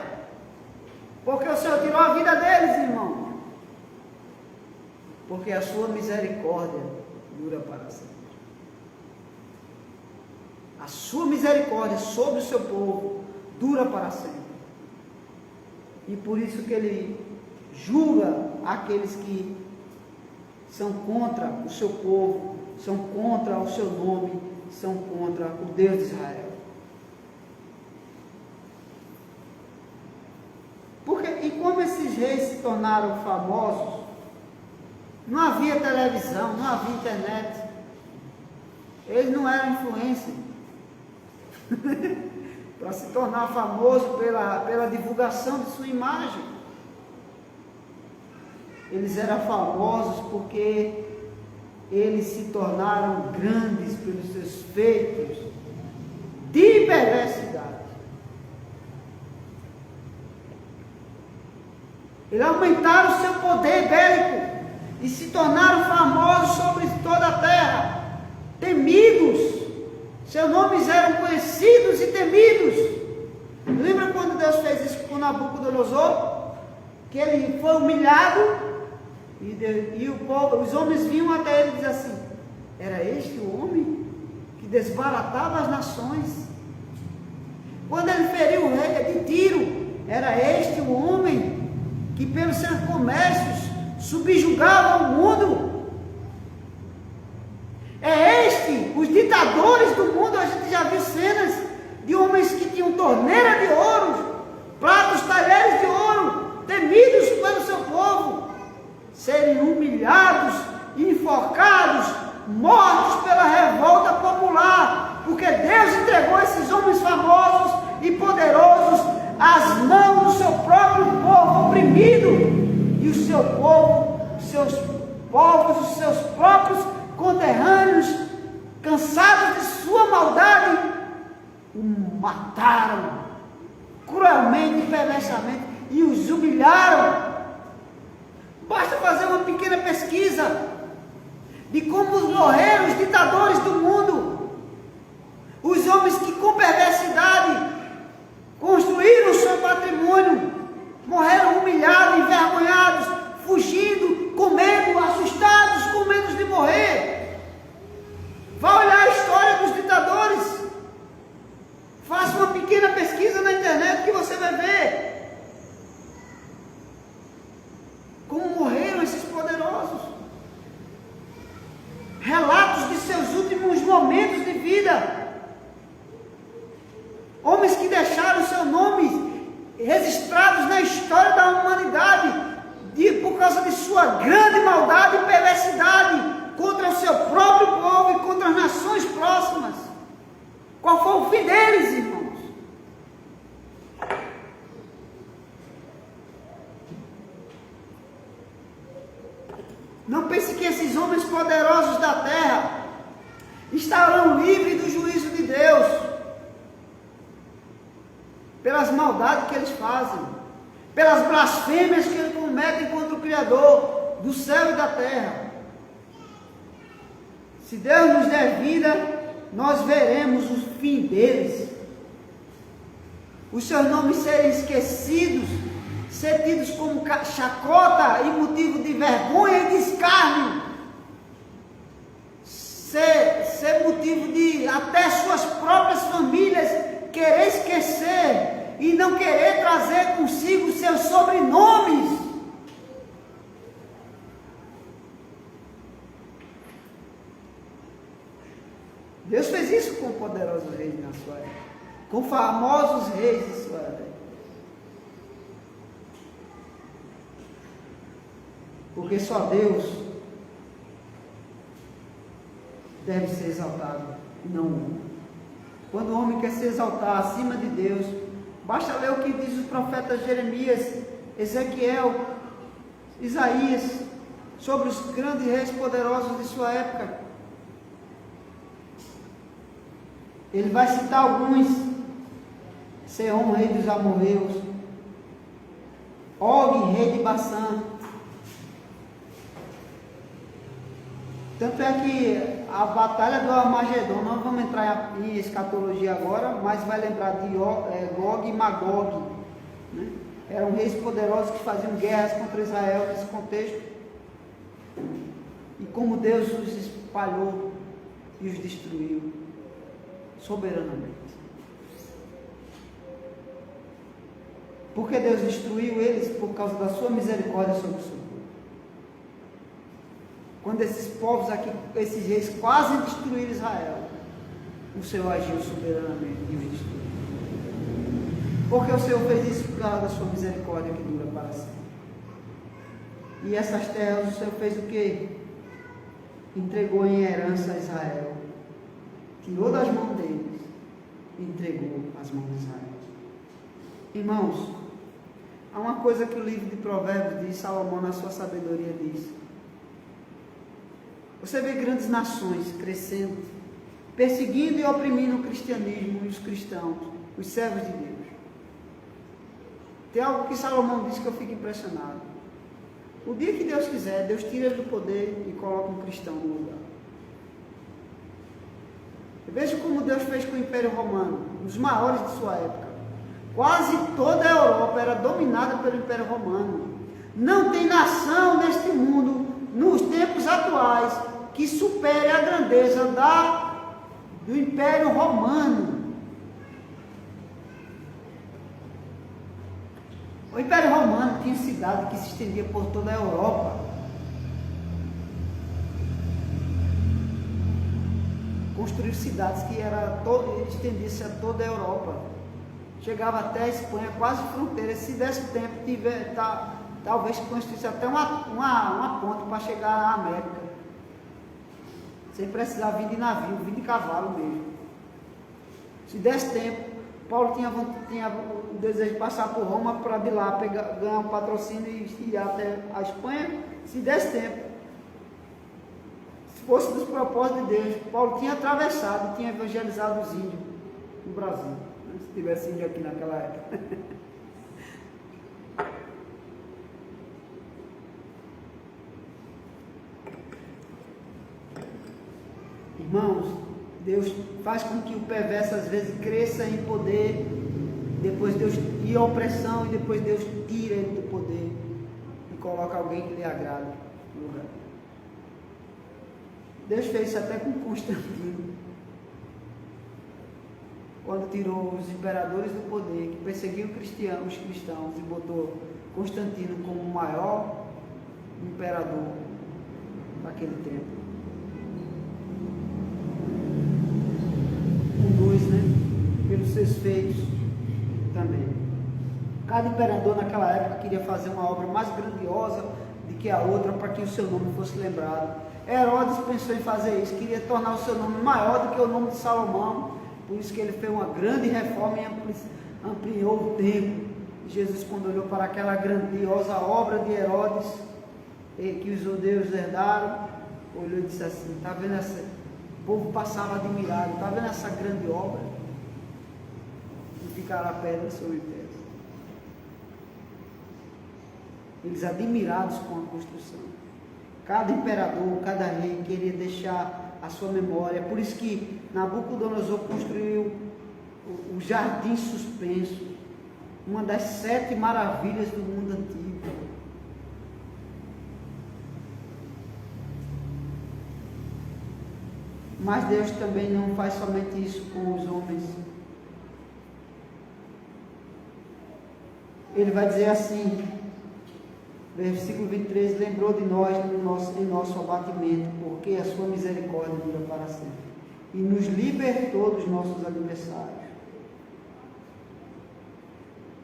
Porque o Senhor tirou a vida deles, irmão. Porque a sua misericórdia dura para sempre. sua misericórdia sobre o seu povo dura para sempre. E por isso que ele julga aqueles que são contra o seu povo, são contra o seu nome, são contra o Deus de Israel. E como esses reis se tornaram famosos, não havia televisão, não havia internet, eles não eram influência para se tornar famoso pela divulgação de sua imagem. Eles eram famosos porque eles se tornaram grandes pelos seus feitos de perversidade. Eles aumentaram o seu poder bélico e se tornaram famosos sobre toda a terra, temidos. Seus nomes eram conhecidos e temidos. Lembra quando Deus fez isso com Nabucodonosor? Que ele foi humilhado e os homens vinham até ele e diziam assim: era este o homem que desbaratava as nações? Quando ele feriu o rei de Tiro, era este o homem que pelos seus comércios subjugava o mundo? É este, os ditadores do mundo. A gente já viu cenas de homens que tinham torneira de ouro, pratos, talheres de ouro, temidos pelo seu povo, serem humilhados, enforcados, mortos pela revolta popular, porque Deus entregou esses homens famosos e poderosos às mãos do seu próprio povo oprimido, e o seu povo, seus povos, os seus próprios conterrâneos, cansados de sua maldade, o mataram cruelmente e perversamente e os humilharam. Basta fazer uma pequena pesquisa de como morreram os ditadores do mundo, os homens que com perversidade construíram o seu patrimônio, morreram humilhados, envergonhados, fugindo, com medo, assustados, com medo de morrer. Vá olhar a história dos ditadores, faça uma pequena pesquisa na internet que você vai ver como morreram esses poderosos. Relatos de seus últimos momentos de vida. Homens que deixaram seus nomes registrados na história da humanidade por causa de sua grande maldade e perversidade contra o seu próprio povo e contra as nações próximas. Qual foi o fim deles, irmãos? Não pense que esses homens poderosos da terra estarão livres do juízo de Deus pelas maldades que eles fazem, pelas blasfêmias que eles cometem contra o Criador do céu e da terra. Se Deus nos der vida, nós veremos o fim deles. Os seus nomes serem esquecidos, ser tidos como chacota e motivo de vergonha e de escárnio, ser motivo de até suas próprias famílias querer esquecer e não querer trazer consigo seus sobrenomes. Deus fez isso com poderosos reis na sua época, com famosos reis de sua época. Porque só Deus deve ser exaltado, e não o homem. Quando o homem quer se exaltar acima de Deus, basta ler o que diz os profetas Jeremias, Ezequiel, Isaías, sobre os grandes reis poderosos de sua época. Ele vai citar alguns: Seom, rei dos amorreus, Og, rei de Bassã. Tanto é que a batalha do Armagedon, não vamos entrar em escatologia agora, mas vai lembrar de Gog e Magog, né? Eram reis poderosos que faziam guerras contra Israel nesse contexto, e como Deus os espalhou e os destruiu. soberanamente. Porque Deus destruiu eles por causa da sua misericórdia sobre o seu povo. Quando esses povos aqui, esses reis quase destruíram Israel, o Senhor agiu soberanamente e os destruiu. Porque o Senhor fez isso por causa da sua misericórdia que dura para sempre. E essas terras o Senhor fez o quê? Entregou em herança a Israel. Tirou das mãos deles e entregou às mãos de Israel. Irmãos, há uma coisa que o livro de Provérbios diz, Salomão na sua sabedoria diz. Você vê grandes nações crescendo, perseguindo e oprimindo o cristianismo e os cristãos, os servos de Deus. Tem algo que Salomão diz que eu fico impressionado. O dia que Deus quiser, Deus tira ele do poder e coloca um cristão no lugar. Veja como Deus fez com o Império Romano, os maiores de sua época. Quase toda a Europa era dominada pelo Império Romano. Não tem nação neste mundo, nos tempos atuais, que supere a grandeza do Império Romano. O Império Romano tinha cidade que se estendia por toda a Europa. Construiu cidades que estendia-se a toda a Europa. Chegava até a Espanha, quase fronteira. Se desse tempo, talvez construísse até uma ponte para chegar à América. Sem precisar vir de navio, vir de cavalo mesmo. Se desse tempo, Paulo tinha o desejo de passar por Roma para de lá ganhar um patrocínio e ir até a Espanha. Se desse tempo, se fosse dos propósitos de Deus, Paulo tinha atravessado, tinha evangelizado os índios no Brasil. Se tivesse índio aqui naquela época. Irmãos, Deus faz com que o perverso às vezes cresça em poder, depois Deus e opressão, e depois Deus tira ele do poder e coloca alguém que lhe agrade no lugar. Deus fez isso até com Constantino, quando tirou os imperadores do poder, que perseguiam os cristãos, e botou Constantino como o maior imperador daquele tempo. Pelos seus feitos também. Cada imperador naquela época queria fazer uma obra mais grandiosa do que a outra para que o seu nome fosse lembrado. Herodes pensou em fazer isso, queria tornar o seu nome maior do que o nome de Salomão, por isso que ele fez uma grande reforma e ampliou o templo. Jesus, quando olhou para aquela grandiosa obra de Herodes, que os judeus herdaram, olhou e disse assim: está vendo essa? O povo passava admirado, está vendo essa grande obra? E ficará pedra sobre pedra. Eles admirados com a construção. Cada imperador, cada rei queria deixar a sua memória. Por isso que Nabucodonosor construiu o Jardim Suspenso, uma das 7 maravilhas do mundo antigo. Mas Deus também não faz somente isso com os homens. Ele vai dizer assim, versículo 23, lembrou de nós em nosso abatimento, porque a sua misericórdia dura para sempre, e nos libertou dos nossos adversários,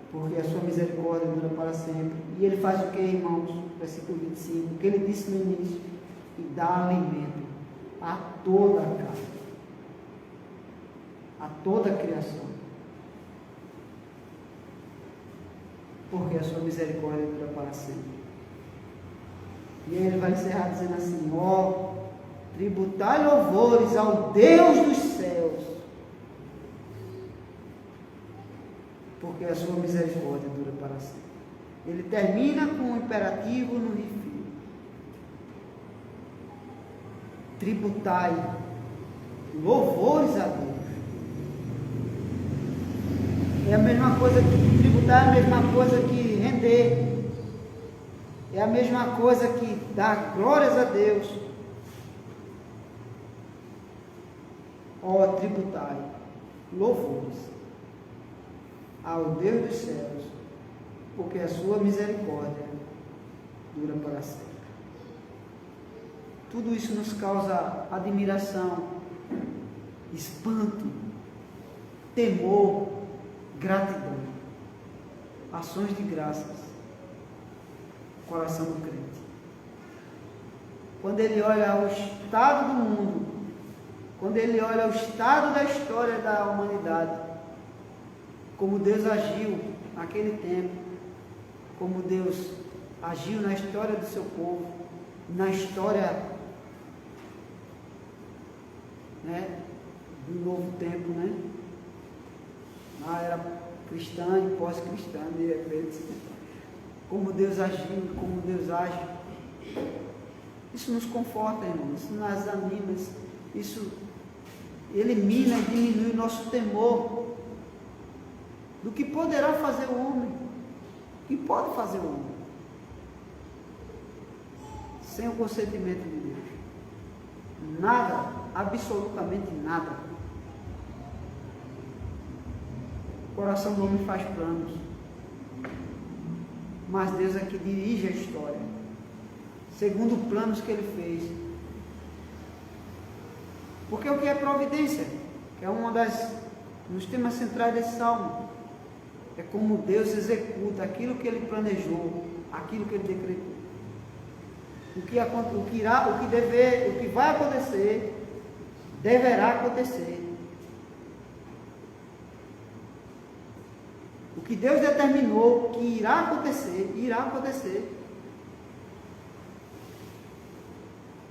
porque a sua misericórdia dura para sempre. E ele faz o que, irmãos? Versículo 25, o que ele disse no início: e dá alimento a toda a carne, a toda a criação, porque a sua misericórdia dura para sempre. E aí ele vai encerrar dizendo assim: ó, tributai louvores ao Deus dos céus, porque a sua misericórdia dura para sempre. Ele termina com um imperativo no refino: tributai louvores a Deus. É a mesma coisa que tributar, é a mesma coisa que render, é a mesma coisa que dar glórias a Deus. Ó, tributai. louvores ao Deus dos céus, porque a sua misericórdia dura para sempre. Tudo isso nos causa admiração, espanto, temor, gratidão, ações de graças, coração do crente. Quando ele olha o estado do mundo, quando ele olha o estado da história da humanidade, como Deus agiu naquele tempo, como Deus agiu na história do seu povo, na história, né, do novo tempo, né? Na era cristã e pós-cristã, de repente, como Deus agiu, como Deus age. Isso nos conforta, irmão, isso nos anima, isso elimina e diminui o nosso temor do que poderá fazer o homem, o que pode fazer o homem, sem o consentimento de Deus. Nada, absolutamente nada. O coração do homem faz planos, mas Deus é que dirige a história, segundo planos que Ele fez. Porque o que é providência? Que é dos temas centrais desse salmo. É como Deus executa aquilo que Ele planejou, aquilo que Ele decretou. O que vai acontecer, deverá acontecer. O que Deus determinou que irá acontecer, irá acontecer.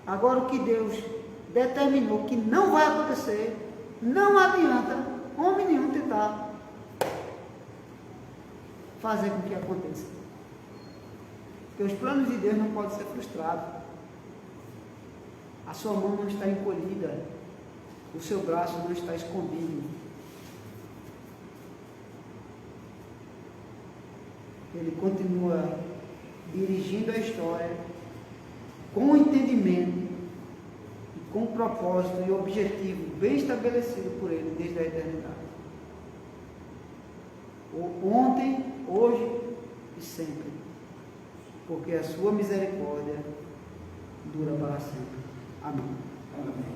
Agora, o que Deus determinou que não vai acontecer, não adianta homem nenhum tentar fazer com que aconteça. Porque os planos de Deus não podem ser frustrados. A sua mão não está encolhida, o seu braço não está escondido. Ele continua dirigindo a história com entendimento, com propósito e objetivo bem estabelecido por Ele desde a eternidade. Ontem, hoje e sempre. Porque a sua misericórdia dura para sempre. Amém. Amém.